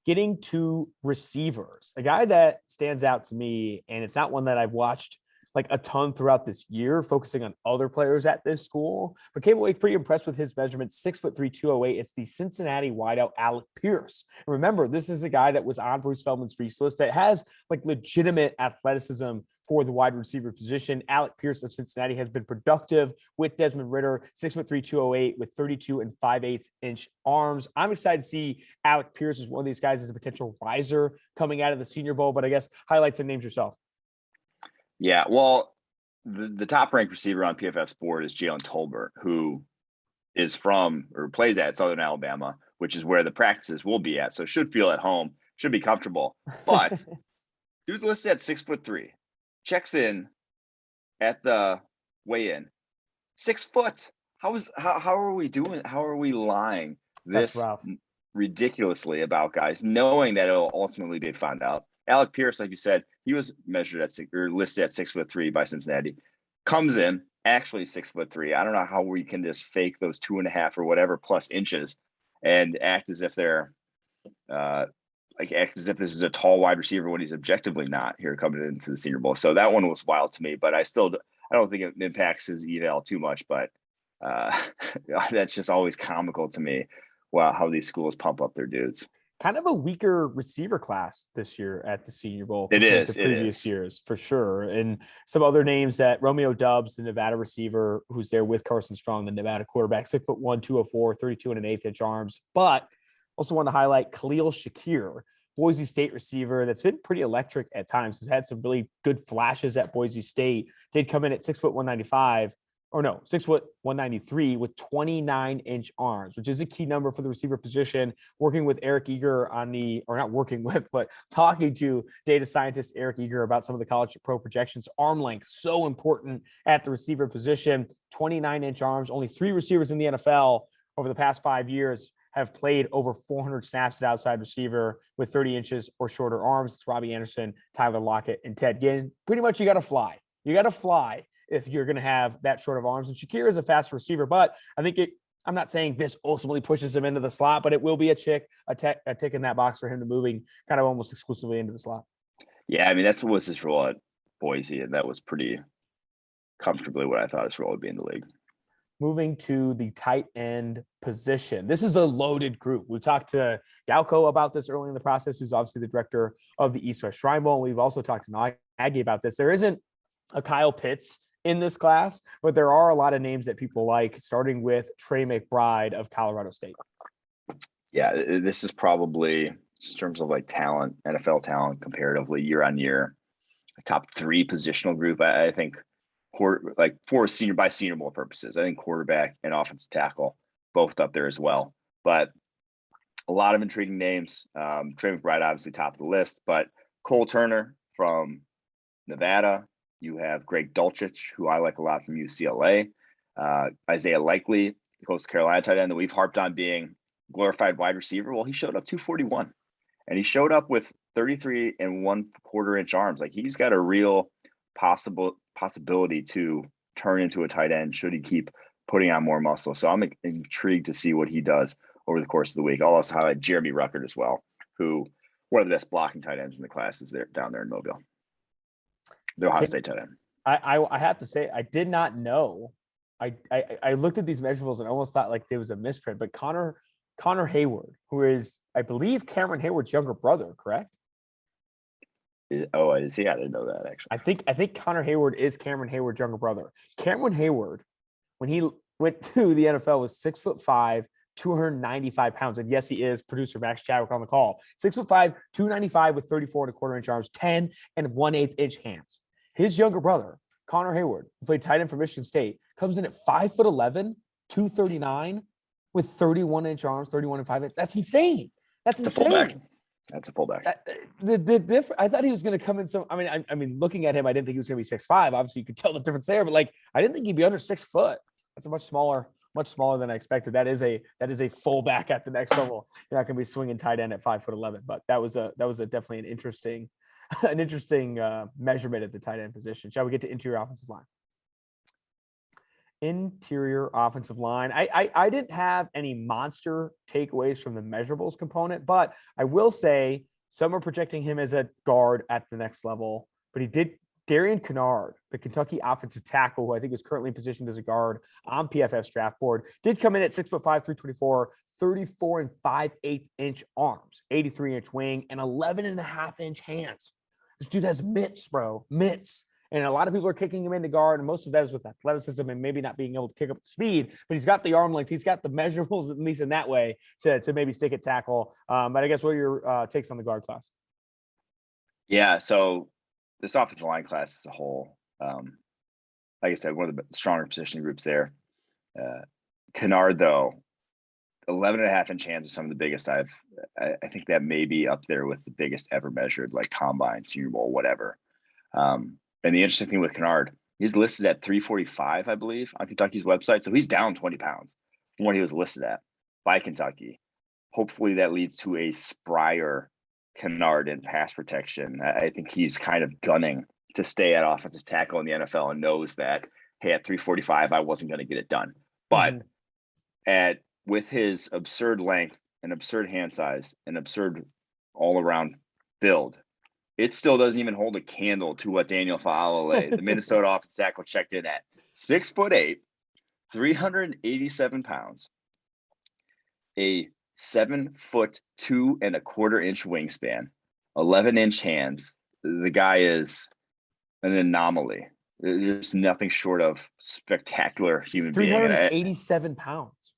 Getting to receivers, a guy that stands out to me, and it's not one that I've watched like a ton throughout this year, focusing on other players at this school, but came away pretty impressed with his measurements, 6'3", 208. It's the Cincinnati wideout, Alec Pierce. And remember, this is a guy that was on Bruce Feldman's Feast list that has like legitimate athleticism for the wide receiver position. Alec Pierce of Cincinnati has been productive with Desmond Ridder, 6'3", 208 with 32 and 5/8 inch arms. I'm excited to see Alec Pierce as one of these guys as a potential riser coming out of the Senior Bowl, but I guess highlights and names yourself. Yeah, well, the top ranked receiver on PFF's board is Jalen Tolbert, who is from or plays at Southern Alabama, which is where the practices will be at. So should feel at home, should be comfortable. But dude's listed at 6'3", checks in at the weigh-in, 6 foot. How are we doing? How are we lying this ridiculously about guys, knowing that it'll ultimately be found out? Alec Pierce, like you said, he was measured at listed at 6'3" by Cincinnati. Comes in actually 6'3". I don't know how we can just fake those 2.5 or whatever plus inches and act as if they're like as if this is a tall wide receiver when he's objectively not here coming into the Senior Bowl. So that one was wild to me, but I don't think it impacts his eval too much, but that's just always comical to me. Wow, how these schools pump up their dudes. Kind of a weaker receiver class this year at the Senior Bowl It compared to is. previous years, for sure. And some other names that Romeo Dubs, the Nevada receiver, who's there with Carson Strong, the Nevada quarterback, 6'1", 204, 32 and an eighth inch arms. But also want to highlight Khalil Shakir, Boise State receiver that's been pretty electric at times. Has had some really good flashes at Boise State. Did come in at 6'1", 195. Or no, 6'1", 193 with 29-inch arms, which is a key number for the receiver position. Working with Eric Eager but talking to data scientist Eric Eager about some of the college pro projections. Arm length, so important at the receiver position. 29-inch arms. Only 3 receivers in the NFL over the past 5 years have played over 400 snaps at outside receiver with 30 inches or shorter arms. It's Robbie Anderson, Tyler Lockett, and Ted Ginn. Pretty much you got to fly. You got to fly if you're going to have that short of arms. And Shakir is a fast receiver, but I think I'm not saying this ultimately pushes him into the slot, but it will be a tick in that box for him to moving kind of almost exclusively into the slot. Yeah, I mean, that's what was his role at Boise, and that was pretty comfortably what I thought his role would be in the league. Moving to the tight end position. This is a loaded group. We talked to Galco about this early in the process, who's obviously the director of the East West Shrine Bowl. We've also talked to Nagy about this. There isn't a Kyle Pitts in this class, but there are a lot of names that people like, starting with Trey McBride of Colorado State. Yeah, this is probably, in terms of like talent, NFL talent comparatively year on year, a top 3 positional group. I think for senior bowl purposes, I think quarterback and offensive tackle both up there as well. But a lot of intriguing names. Trey McBride obviously top of the list, but Cole Turner from Nevada. You have Greg Dulcich, who I like a lot from UCLA. Isaiah Likely, the Coastal Carolina tight end that we've harped on being glorified wide receiver. Well, he showed up 241, and he showed up with 33 and 1/4 inch arms. Like, he's got a real possibility to turn into a tight end should he keep putting on more muscle. So I'm intrigued to see what he does over the course of the week. I'll also highlight Jeremy Ruckert as well, who one of the best blocking tight ends in the class is down there in Mobile. The Ohio State tight end. I have to say, I did not know. I looked at these measurables and almost thought like there was a misprint, but Connor Hayward, who is, I believe, Cameron Hayward's younger brother, correct? Oh, I see. I didn't know that, actually. I think Connor Hayward is Cameron Hayward's younger brother. Cameron Hayward, when he went to the NFL, was 6'5", 295 pounds. And yes, he is. Producer Max Chadwick on the call. 6'5", 295 with 34 1/4 inch arms, 10 and 1/8 inch hands. His younger brother, Connor Hayward, who played tight end for Michigan State, comes in at 5'11", 239 with 31 inch arms, 31 and 5 inch. That's insane. That's insane. That's a fullback. I thought he was going to come in some. I mean, looking at him, I didn't think he was going to be 6'5". Obviously, you could tell the difference there, but like, I didn't think he'd be under 6 foot. That's a much smaller than I expected. That is a fullback at the next level. You're not going to be swinging tight end at 5'11", but that was definitely an interesting measurement at the tight end position. Shall we get to interior offensive line? Interior offensive line. I didn't have any monster takeaways from the measurables component, but I will say some are projecting him as a guard at the next level. But he did. Darian Kennard, the Kentucky offensive tackle, who I think is currently positioned as a guard on PFF's draft board, did come in at 6'5", 324, 34 and 5/8 inch arms, 83 inch wing, and 11 and a half inch hands. This dude has mitts, bro, mitts. And a lot of people are kicking him into guard, and most of that is with athleticism and maybe not being able to kick up the speed, but he's got the arm length. He's got the measurables, at least in that way, to maybe stick at tackle. But I guess what are your takes on the guard class? Yeah, so this offensive line class as a whole, like I said, one of the stronger position groups there. Kennard, though, 11 and a half inch hands are some of the biggest I think that may be up there with the biggest ever measured, like combine, Senior Bowl, whatever. And the interesting thing with Kennard, he's listed at 345, I believe, on Kentucky's website. So he's down 20 pounds from what he was listed at by Kentucky. Hopefully that leads to a sprier Kennard in pass protection. I think he's kind of gunning to stay at offensive tackle in the NFL and knows that, hey, at 345, I wasn't going to get it done. But with his absurd length and absurd hand size and absurd all around build. It still doesn't even hold a candle to what Daniel Faalele, the Minnesota offensive tackle, checked in at. 6'8", 387 pounds, a 7'2" and a quarter inch wingspan, 11-inch hands. The guy is an anomaly. There's nothing short of spectacular human being. 387 pounds.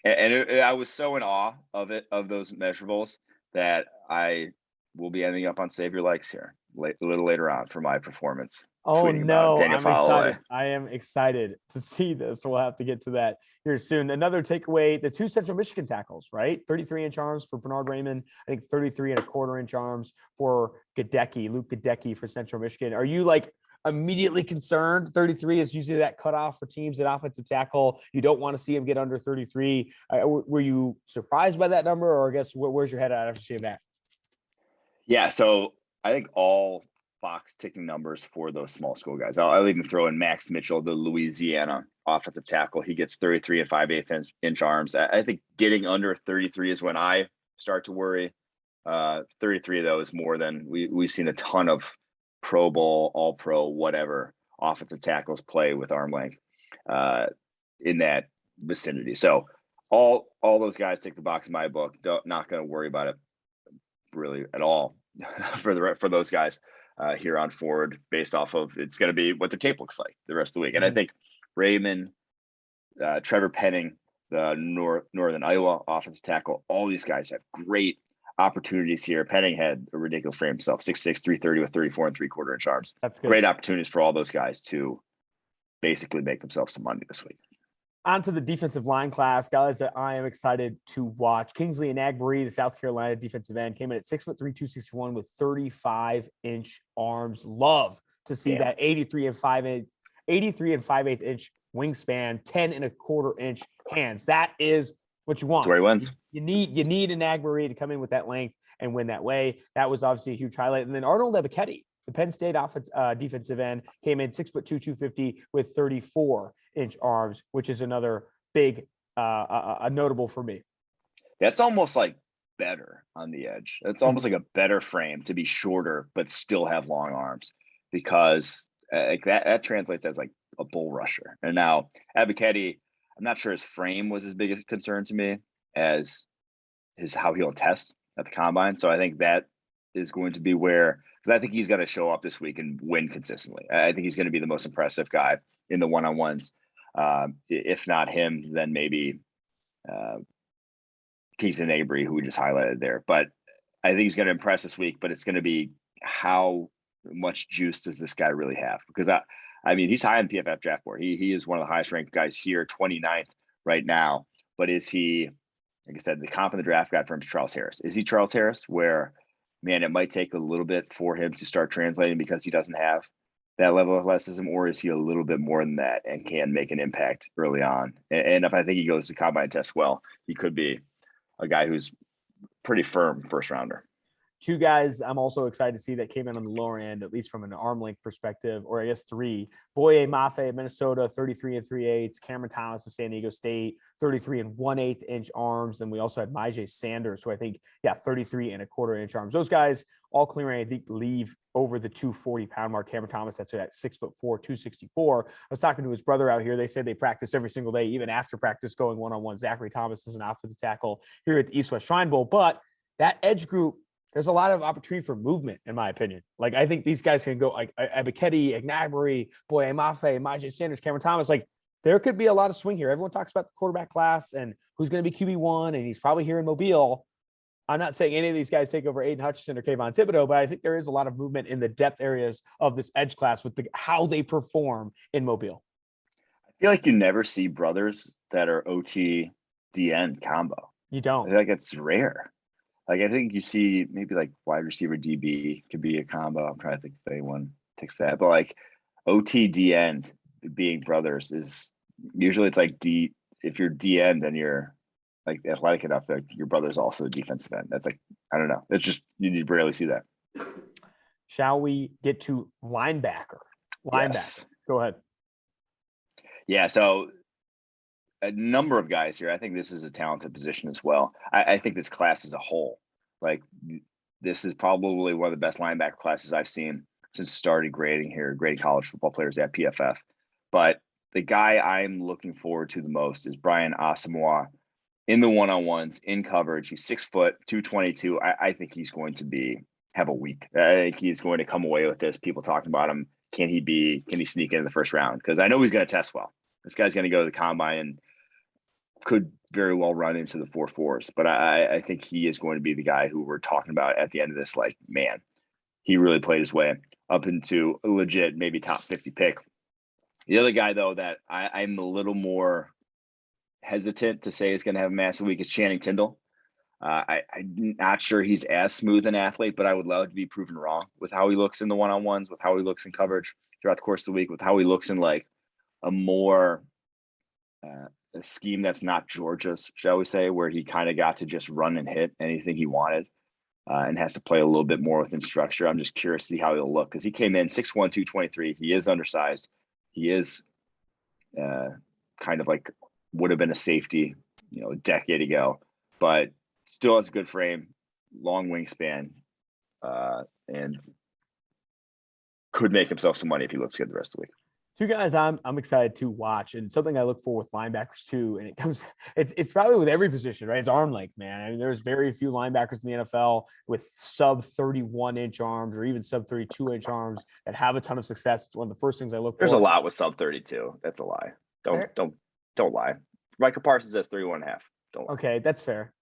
I was so in awe of those measurables, that I will be ending up on Save Your Likes here a little later on for my performance. Oh no, I'm Faalele. excited. I am excited to see this. We'll have to get to that here soon. Another takeaway, the 2 Central Michigan tackles, right? 33-inch arms for Bernard Raymond. I think 33 and a quarter inch arms for Luke Gadecki for Central Michigan. Are you like immediately concerned? 33 is usually that cutoff for teams at offensive tackle. You don't want to see him get under 33. Were you surprised by that number, or I guess where's your head at after seeing that? Yeah, so I think all box ticking numbers for those small school guys. I'll even throw in Max Mitchell, the Louisiana offensive tackle. He gets 33 and 5/8 inch arms. I think getting under 33 is when I start to worry. 33 though is more than we've seen a ton of Pro Bowl, All Pro, whatever offensive tackles play with arm length in that vicinity. So all those guys tick the box in my book. Not going to worry about it really at all for those guys here on forward, based off of it's going to be what the tape looks like the rest of the week. And I think Raymond, Trevor Penning, the Northern Iowa offensive tackle, all these guys have great opportunities here. Penning had a ridiculous frame himself, 6'6", 330 with 34 and 3/4 inch arms. That's good. Great opportunities for all those guys to basically make themselves some money this week. On to the defensive line class, guys that I am excited to watch. Kingsley Enagbare, the South Carolina defensive end, came in at 6'3", 261 with 35-inch arms. Love to see that 83 and 5/8 inch wingspan, 10 and a quarter inch hands. That is what you want. That's where he wins. You need Enagbare to come in with that length and win that way. That was obviously a huge highlight. And then Arnold Ebiketie, the Penn State defensive end, came in 6'2", 250 with 34-inch arms, which is another big, a notable for me. That's almost like better on the edge. It's almost like a better frame to be shorter but still have long arms, because like that translates as like a bull rusher. And now Ebiketie, I'm not sure his frame was as big a concern to me as how he'll test at the combine. So I think that is going to be where, because I think he's going to show up this week and win consistently. I think he's going to be the most impressive guy in the one-on-ones. If not him, then maybe Kingsley Enagbare, who we just highlighted there. But I think he's going to impress this week, but it's going to be how much juice does this guy really have? Because I mean, he's high on PFF draft board. He is one of the highest ranked guys here, 29th right now. But is he, like I said, the comp in the draft guide for him is Charles Harris. Is he Charles Harris, where, man, it might take a little bit for him to start translating because he doesn't have that level of athleticism, or is he a little bit more than that and can make an impact early on? And if I think he goes to combine test well, he could be a guy who's pretty firm first rounder. Two guys I'm also excited to see that came in on the lower end, at least from an arm length perspective, or I guess three. Boye Mafe of Minnesota, 33 and 3/8. Cameron Thomas of San Diego State, 33 and 1/8 inch arms. And we also had Myjai Sanders, who I think, 33 and a quarter inch arms. Those guys all clearing, I think, leave over the 240-pound mark. Cameron Thomas, that's at 6'4", 264. I was talking to his brother out here. They said they practice every single day, even after practice, going one-on-one. Zachary Thomas is an offensive tackle here at the East West Shrine Bowl. But that edge group, there's a lot of opportunity for movement, in my opinion. Like, I think these guys can go like Ebiketie, Enagbare, Boye Mafe, Myjai Sanders, Cameron Thomas. Like, there could be a lot of swing here. Everyone talks about the quarterback class and who's going to be QB1, and he's probably here in Mobile. I'm not saying any of these guys take over Aiden Hutchinson or Kayvon Thibodeau, but I think there is a lot of movement in the depth areas of this edge class with how they perform in Mobile. I feel like you never see brothers that are OT DN combo. You don't. I feel like it's rare. Like, I think you see maybe like wide receiver DB could be a combo. I'm trying to think if anyone takes that, but like OT DN being brothers is usually, it's like if you're DN, then you're like athletic enough that your brother's also a defensive end. That's like, I don't know. It's just, you rarely see that. Shall we get to linebacker? Yes. Go ahead. Yeah. So a number of guys here. I think this is a talented position as well. I think this class as a whole, like this is probably one of the best linebacker classes I've seen since started grading college football players at PFF. But the guy I'm looking forward to the most is Brian Asamoah in the one-on-ones, in coverage. He's 6 foot, 222. I think he's going to have a week. I think he's going to come away with this. People talking about him. Can he sneak into the first round? Because I know he's going to test well. This guy's going to go to the combine and could very well run into the 4.4s. But I think he is going to be the guy who we're talking about at the end of this. Like, man, he really played his way up into a legit, maybe top 50 pick. The other guy, though, that I'm a little more hesitant to say is going to have a massive week is Channing Tindall. I'm not sure he's as smooth an athlete, but I would love to be proven wrong with how he looks in the one-on-ones, with how he looks in coverage throughout the course of the week, with how he looks in like a more a scheme that's not Georgia's, shall we say, where he kind of got to just run and hit anything he wanted and has to play a little bit more within structure. I'm just curious to see how he'll look because he came in 6'1", 223. He is undersized. He is kind of like would have been a safety, a decade ago, but still has a good frame, long wingspan, and could make himself some money if he looks good the rest of the week. Two guys I'm excited to watch, and something I look for with linebackers too. And it's probably with every position, right? It's arm length, man. I mean, there's very few linebackers in the NFL with sub 31-inch arms or even sub 32-inch arms that have a ton of success. It's one of the first things I look for. There's a lot with sub 32. That's a lie. Don't lie. Micah Parsons has 31.5. Okay, that's fair.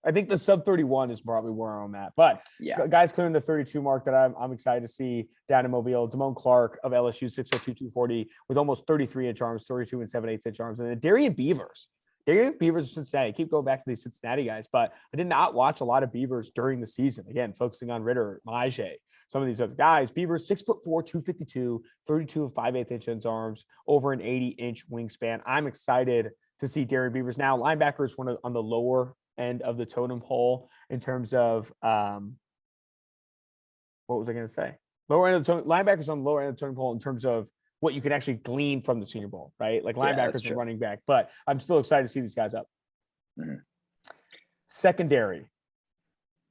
I think the sub 31 is probably where I'm at. But yeah, guys clearing the 32 mark that I'm excited to see down in Mobile. Damone Clark of LSU, 6'2", 240, with almost 33-inch arms, 32 and 7/8-inch arms. And then Darian Beavers of Cincinnati. I keep going back to these Cincinnati guys, but I did not watch a lot of Beavers during the season. Again, focusing on Renner, Maje, some of these other guys. Beavers, 6'4", 252, 32 and 5/8-inch arms, over an 80-inch wingspan. I'm excited to see Darian Beavers. Now, linebacker is on the lower end of the totem pole in terms of what was I going to say? Linebackers on the lower end of the totem pole in terms of what you can actually glean from the Senior Bowl, right? Like linebackers and running back. But I'm still excited to see these guys up. Mm-hmm. Secondary,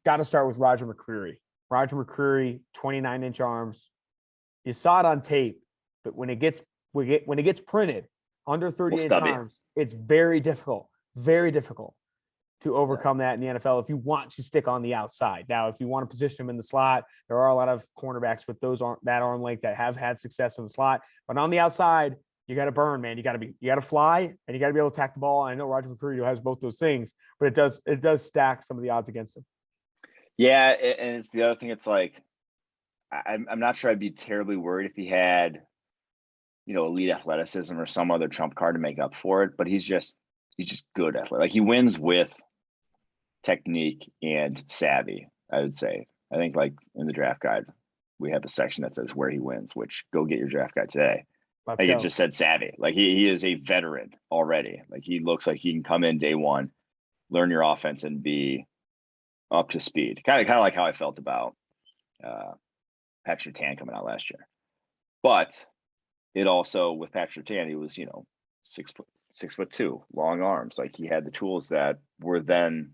got to start with Roger McCreary. Roger McCreary, 29-inch arms. You saw it on tape, but when it gets printed, under 30-inch arms, it's very difficult to overcome that in the NFL if you want to stick on the outside. Now, if you want to position him in the slot, there are a lot of cornerbacks with that arm length that have had success in the slot. But on the outside, you got to burn, man. You got to fly, and you got to be able to attack the ball. And I know Roger McCreary has both those things, but it does stack some of the odds against him. Yeah, and it's the other thing. It's like I'm not sure I'd be terribly worried if he had elite athleticism or some other trump card to make up for it, but he's just good athletic. Like he wins with technique and savvy, I would say. I think like in the draft guide, we have a section that says where he wins, which go get your draft guide today. It just said savvy. Like he is a veteran already. Like he looks like he can come in day one, learn your offense and be up to speed. Kind of like how I felt about Patrick Surtain coming out last year. But it also, with Patrick Surtain, he was, 6'2", long arms. Like he had the tools that were then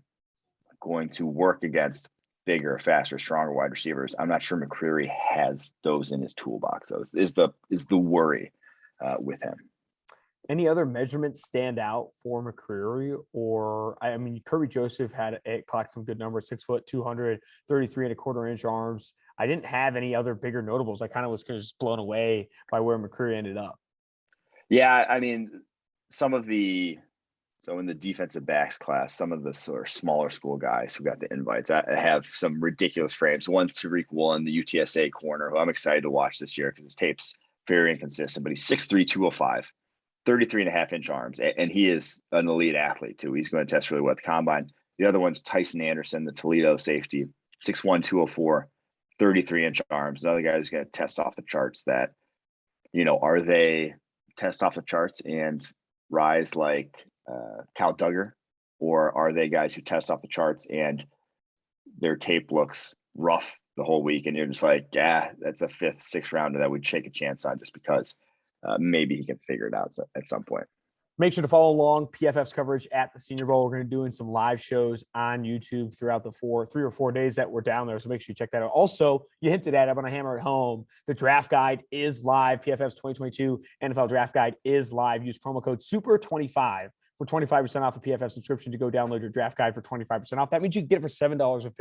going to work against bigger, faster, stronger wide receivers. I'm not sure McCreary has those in his toolbox. Those is the worry with him. Any other measurements stand out for McCreary? Or I mean, Kirby Joseph clocked some good numbers, 6 foot, 233.25-inch arms. I didn't have any other bigger notables. I kind of was just blown away by where McCreary ended up. Yeah, I mean, so in the defensive backs class, some of the sort of smaller school guys who got the invites, I have some ridiculous frames. One's Tariq Woolen, the UTSA corner, who I'm excited to watch this year because his tape's very inconsistent, but he's 6'3", 205, 33.5-inch arms, and he is an elite athlete too. He's going to test really well at the combine. The other one's Tyson Anderson, the Toledo safety, 6'1", 204, 33-inch arms. Another guy who's going to test off the charts that, are they test off the charts and rise like Cal Duggar, or are they guys who test off the charts and their tape looks rough the whole week and you're just like, yeah, that's a 5th, 6th rounder that we'd take a chance on just because maybe he can figure it out at some point. Make sure to follow along PFF's coverage at the Senior Bowl. We're going to be doing some live shows on YouTube throughout the 3 or 4 days that we're down there. So make sure you check that out. Also, you hinted at it, I'm going to hammer it home. The draft guide is live. PFF's 2022 NFL draft guide is live. Use promo code SUPER25 for 25% off a PFF subscription to go download your draft guide for 25% off. That means you can get it for $7.50.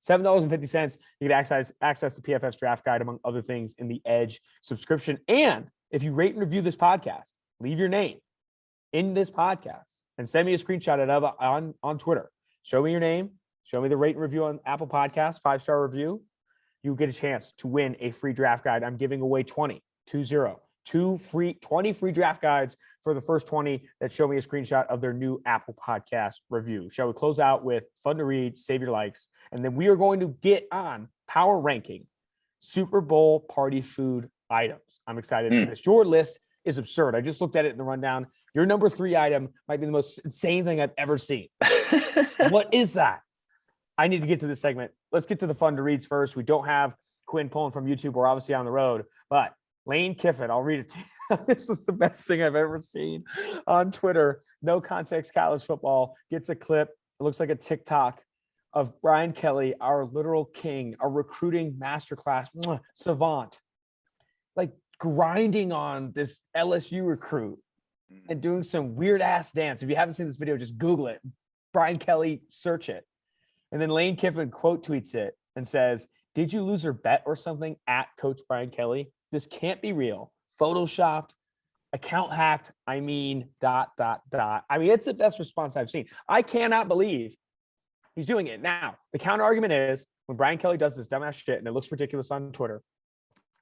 $7.50. You get access to PFF's draft guide, among other things, in the Edge subscription. And if you rate and review this podcast, leave your name in this podcast and send me a screenshot of it on Twitter. Show me your name. Show me the rate and review on Apple Podcasts, 5-star review. You get a chance to win a free draft guide. I'm giving away 20 free draft guides for the first 20 that show me a screenshot of their new Apple Podcast review. Shall we close out with fun to read, save your likes, and then we are going to get on power ranking Super Bowl party food items. I'm excited for this. Your list is absurd. I just looked at it in the rundown. Your number 3 item might be the most insane thing I've ever seen. What is that? I need to get to this segment. Let's get to the fun to reads first. We don't have Quinn pulling from YouTube. We're obviously on the road, but Lane Kiffin, I'll read it to you. This was the best thing I've ever seen on Twitter. No Context College Football gets a clip. It looks like a TikTok of Brian Kelly, our literal king, our recruiting masterclass savant, like grinding on this LSU recruit and doing some weird ass dance. If you haven't seen this video, just Google it. Brian Kelly, search it. And then Lane Kiffin quote tweets it and says, "Did you lose your bet or something at Coach Brian Kelly? This can't be real. Photoshopped, account hacked. I mean, ... I mean, it's the best response I've seen. I cannot believe he's doing it. Now, the counter argument is when Brian Kelly does this dumbass shit and it looks ridiculous on Twitter,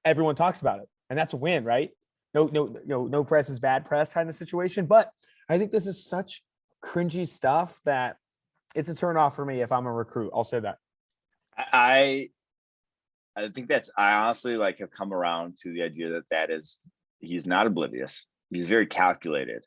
everyone talks about it. And that's a win, right? No press is bad press kind of situation. But I think this is such cringy stuff that it's a turnoff for me if I'm a recruit. I'll say that. I think I honestly have come around to the idea that he's not oblivious. He's very calculated,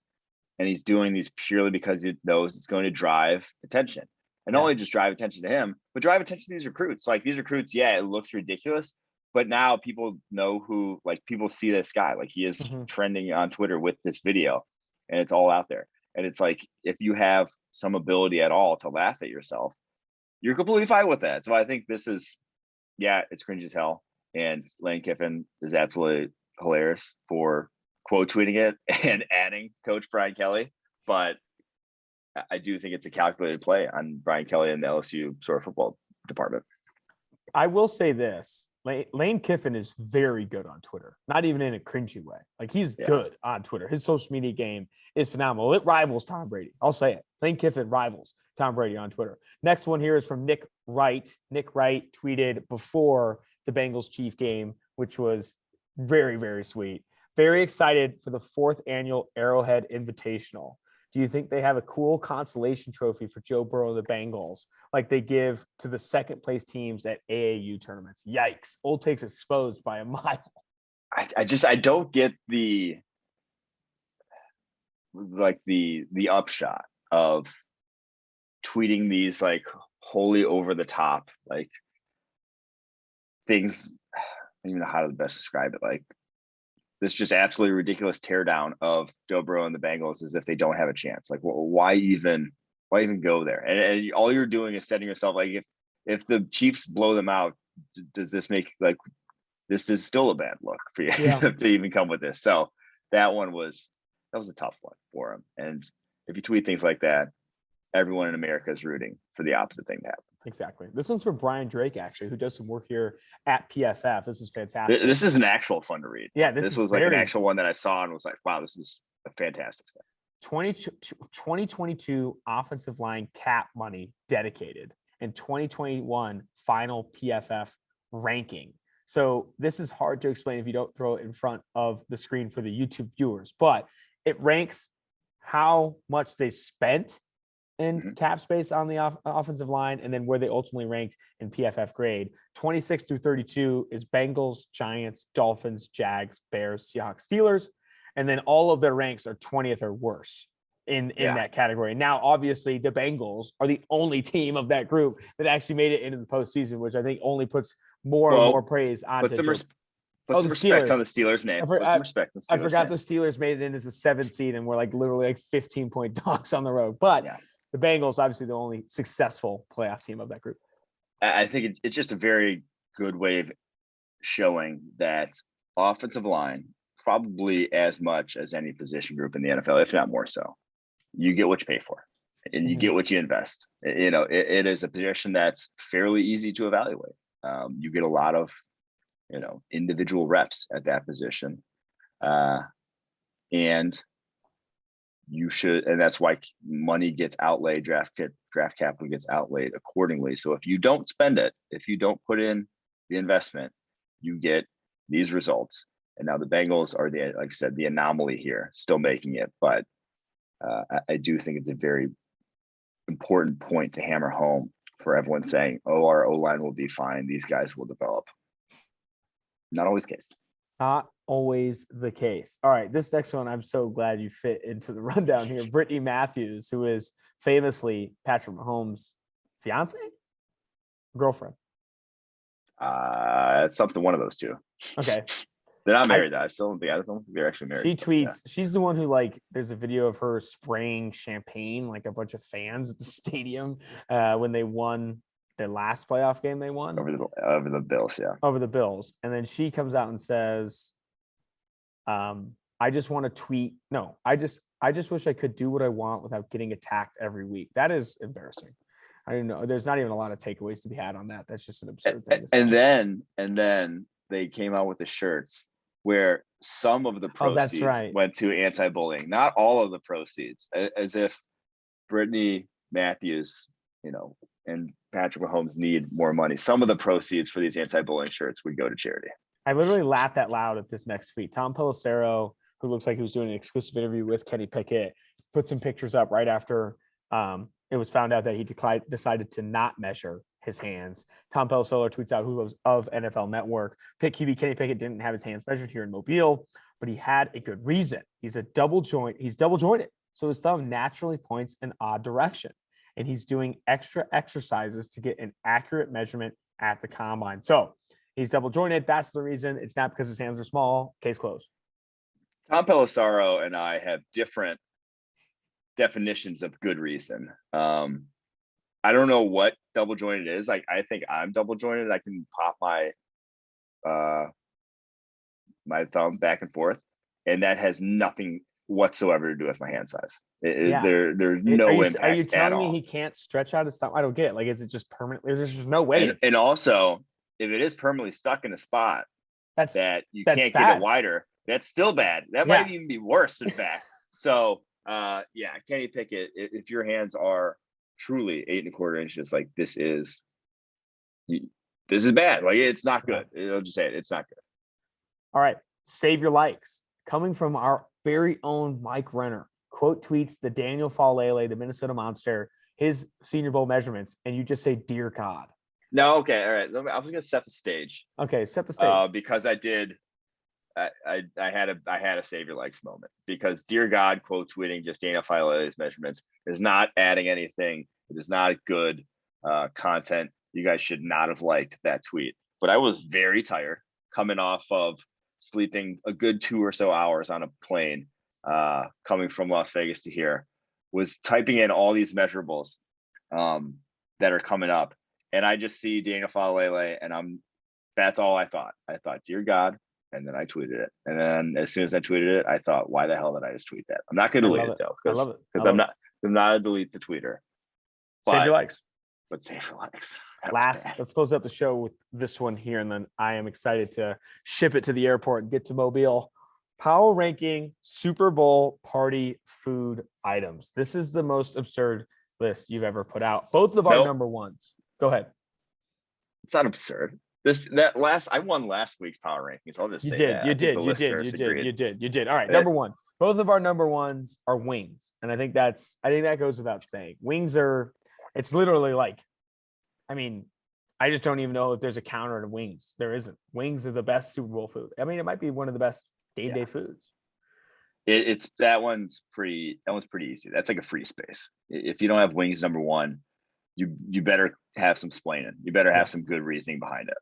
and he's doing these purely because he knows it's going to drive attention, and not only just drive attention to him, but drive attention to these recruits. Like these recruits, yeah, it looks ridiculous, but now people know who, people see this guy, he is trending on Twitter with this video, and it's all out there. And it's if you have some ability at all to laugh at yourself, you're completely fine with that. So I think this is, it's cringe as hell. And Lane Kiffin is absolutely hilarious for quote tweeting it and adding Coach Brian Kelly. But I do think it's a calculated play on Brian Kelly and the LSU sort of football department. I will say this. Lane Kiffin is very good on Twitter, not even in a cringy way. He's good on Twitter. His social media game is phenomenal. It rivals Tom Brady. I'll say it. Lane Kiffin rivals Tom Brady on Twitter. Next one here is from Nick Wright. Nick Wright tweeted before the Bengals-Chiefs game, which was very, very sweet. Very excited for the 4th annual Arrowhead Invitational. Do you think they have a cool consolation trophy for Joe Burrow and the Bengals like they give to the second place teams at AAU tournaments? Yikes. Old Takes exposed by a mile. I don't get the upshot of tweeting these wholly over the top things. I don't even know how to best describe it. This just absolutely ridiculous teardown of Joe Burrow and the Bengals as if they don't have a chance. Why even go there? And all you're doing is setting yourself if the Chiefs blow them out, does this make this is still a bad look for you to even come with this. So that was a tough one for him. And if you tweet things like that, everyone in America is rooting for the opposite thing to happen. Exactly. This one's for Brian Drake, actually, who does some work here at PFF. This is fantastic. This is an actual fun to read. Yeah, this was an actual one that I saw and was wow, this is a fantastic stuff. 2022 offensive line cap money dedicated and 2021 final PFF ranking. So this is hard to explain if you don't throw it in front of the screen for the YouTube viewers, but it ranks how much they spent in cap space on the offensive line, and then where they ultimately ranked in PFF grade. 26 through 32 is Bengals, Giants, Dolphins, Jags, Bears, Seahawks, Steelers, and then all of their ranks are 20th or worse in that category. Now, obviously, the Bengals are the only team of that group that actually made it into the postseason, which I think only puts more and more praise on. Put some the respect on the Steelers. Steelers name. I for- Put some respect on the I Steelers forgot name. the Steelers made it in as a 7th seed and we're like literally like 15-point dogs on the road. But Yeah. the Bengals, obviously the only successful playoff team of that group. I think it's just a very good way of showing that offensive line, probably as much as any position group in the NFL, if not more so, you get what you pay for and you get what you invest. You know, it is a position that's fairly easy to evaluate. You get a lot of, you know, individual reps at that position. And you should, and that's why money gets outlaid, draft capital gets outlaid accordingly. So if you don't spend it, if you don't put in the investment, you get these results. And now the Bengals are the, like I said, the anomaly here, still making it. But I do think it's a very important point to hammer home for everyone saying, oh, our O-line will be fine. These guys will develop. Not always the case. Not always the case. All right, this next one, I'm so glad you fit into the rundown here. Brittany Matthews, who is famously Patrick Mahomes' fiance, girlfriend. It's something, one of those two. Okay. They're not married though. I don't think they're actually married. She tweets, she's the one who, like, there's a video of her spraying champagne, like a bunch of fans at the stadium when they won their last playoff game they won. Over the Bills, yeah. Over the Bills. And then she comes out and says, I just want to tweet. No, I just wish I could do what I want without getting attacked every week. That is embarrassing. I don't know. There's not even a lot of takeaways to be had on that. That's just an absurd thing. And then they came out with the shirts where some of the proceeds went to anti-bullying, not all of the proceeds, as if Brittany Matthews, you know, and Patrick Mahomes need more money. Some of the proceeds for these anti-bullying shirts would go to charity. I literally laughed out loud at this next tweet. Tom Pelissero, who looks like he was doing an exclusive interview with Kenny Pickett, put some pictures up right after it was found out that he decided to not measure his hands. Tom Pelissero tweets out, who was of NFL Network, Pitt QB Kenny Pickett didn't have his hands measured here in Mobile, but he had a good reason. He's double jointed, so his thumb naturally points in odd direction, and he's doing extra exercises to get an accurate measurement at the combine. So he's double jointed. That's the reason. It's not because his hands are small. Case closed. Tom Pelissero and I have different definitions of good reason. I don't know what double jointed is. Like, I think I'm double jointed. I can pop my my thumb back and forth, and that has nothing whatsoever to do with my hand size. There's no impact. Are you telling me he can't stretch out his thumb? I don't get it. Like, is it just permanent? There's just no way. And also, if it is permanently stuck in a spot that you can't get it wider, that's still bad. That might even be worse, in fact. So Kenny Pickett, if your hands are truly 8 1/4 inches, like, this is bad. Like, it's not good. I'll just say it. It's not good. All right. Save your likes. Coming from our very own Mike Renner, quote tweets the Daniel Falele, the Minnesota Monster, his Senior Bowl measurements, and you just say, "Dear God." No, okay, all right. I was gonna set the stage. Okay, set the stage. Because I did. I had a save your likes moment, because dear God, quote tweeting just Daniel Falele's measurements is not adding anything. It is not good content. You guys should not have liked that tweet. But I was very tired, coming off of sleeping a good 2 or so hours on a plane, coming from Las Vegas to here, was typing in all these measurables that are coming up, and I just see Daniel Falele, and that's all I thought. I thought, dear God. And then I tweeted it. And then as soon as I tweeted it, I thought, why the hell did I just tweet that? I'm not going to delete it though. Because I'm not a delete the tweeter. Save your likes. But save your likes. Let's close out the show with this one here. And then I am excited to ship it to the airport and get to Mobile. Power ranking Super Bowl party food items. This is the most absurd list you've ever put out. Both of our number ones. Go ahead. It's not absurd. I won last week's power rankings. I'll just say that. You did. All right, number one. Both of our number ones are wings, and I think that goes without saying. Wings it's literally like, I mean, I just don't even know if there's a counter to wings. There isn't. Wings are the best Super Bowl food. I mean, it might be one of the best game-day foods. That one's pretty easy. That's like a free space. If you don't have wings number one, you better have some splaining. You better have some good reasoning behind it.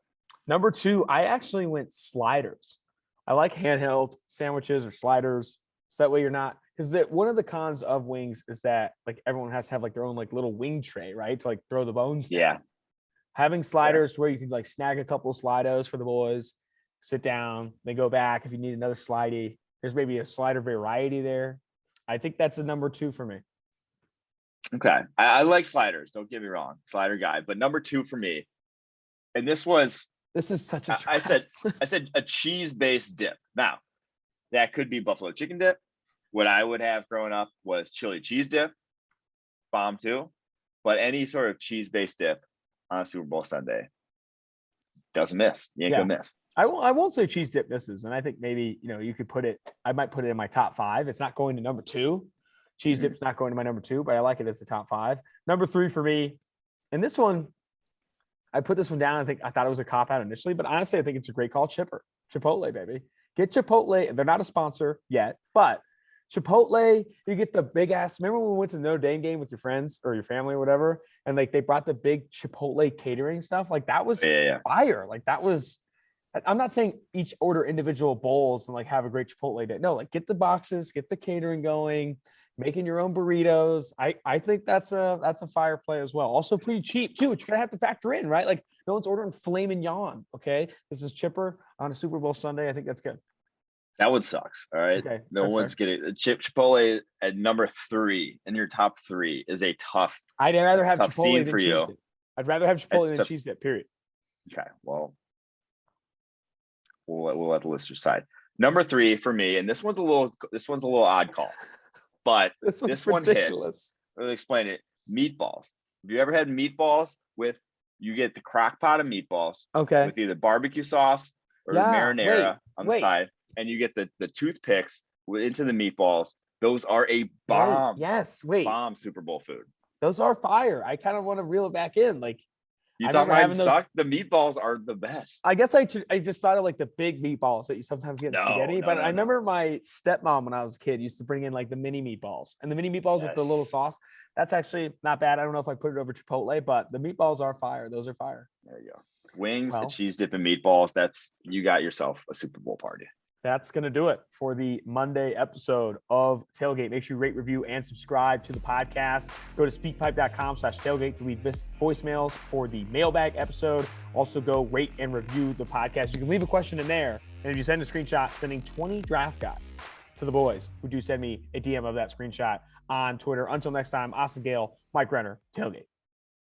Number 2, I actually went sliders. I like handheld sandwiches or sliders. So that way you're not, because one of the cons of wings is that like everyone has to have like their own like little wing tray, right? To like throw the bones down. Yeah. Having sliders to where you can like snag a couple of Slidos for the boys, sit down, then go back if you need another slidey. There's maybe a slider variety there. I think that's a number 2 for me. Okay. I like sliders. Don't get me wrong. Slider guy. But number 2 for me, and this is such a I said a cheese-based dip. Now, that could be buffalo chicken dip. What I would have growing up was chili cheese dip. Bomb too. But any sort of cheese-based dip on a Super Bowl Sunday doesn't miss. You ain't gonna miss. I won't say cheese dip misses. And I think maybe, you could I might put it in my top 5. It's not going to number 2. Cheese dip's not going to my number 2, but I like it as the top 5. Number 3 for me. And this one, I put this one down. I thought it was a cop out initially, but honestly, I think it's a great call. Chipotle, baby. Get Chipotle. They're not a sponsor yet, but Chipotle, you get the big ass. Remember when we went to the Notre Dame game with your friends or your family or whatever, and like they brought the big Chipotle catering stuff? Like that was fire. Like that was. I'm not saying each order individual bowls and like have a great Chipotle day. No, like get the boxes, get the catering going, making your own burritos. I think that's a fire play as well. Also pretty cheap too, which you're gonna have to factor in, right? Like no one's ordering filet mignon. Okay, this is chipper on a Super Bowl Sunday. I think that's good. That one sucks. All right. Okay, no one's getting Chipotle at number 3 in your top 3 is a tough. I'd rather have Chipotle for than you. cheese dip. I'd rather have Chipotle than cheese dip. Period. Okay. Well, we'll let the listeners decide. Number 3 for me, and this one's a little odd call, but this one hits. Let me explain it. Meatballs. Have you ever had meatballs with? You get the crock pot of meatballs. Okay. With either barbecue sauce or marinara on the side, and you get the toothpicks into the meatballs. Those are a bomb. Bomb Super Bowl food. Those are fire. I kind of want to reel it back in. Like you thought mine sucked. The meatballs are the best. I guess I just thought of like the big meatballs that you sometimes get in spaghetti. But I remember my stepmom when I was a kid used to bring in like the mini meatballs and the mini meatballs with the little sauce. That's actually not bad. I don't know if I put it over Chipotle, but the meatballs are fire. Those are fire. There you go. Wings, and cheese dip, and meatballs. You got yourself a Super Bowl party. That's going to do it for the Monday episode of Tailgate. Make sure you rate, review, and subscribe to the podcast. Go to speakpipe.com/tailgate to leave voicemails for the mailbag episode. Also go rate and review the podcast. You can leave a question in there. And if you send a screenshot, sending 20 draft guides to the boys who do send me a DM of that screenshot on Twitter. Until next time, Austin Gayle, Mike Renner, Tailgate.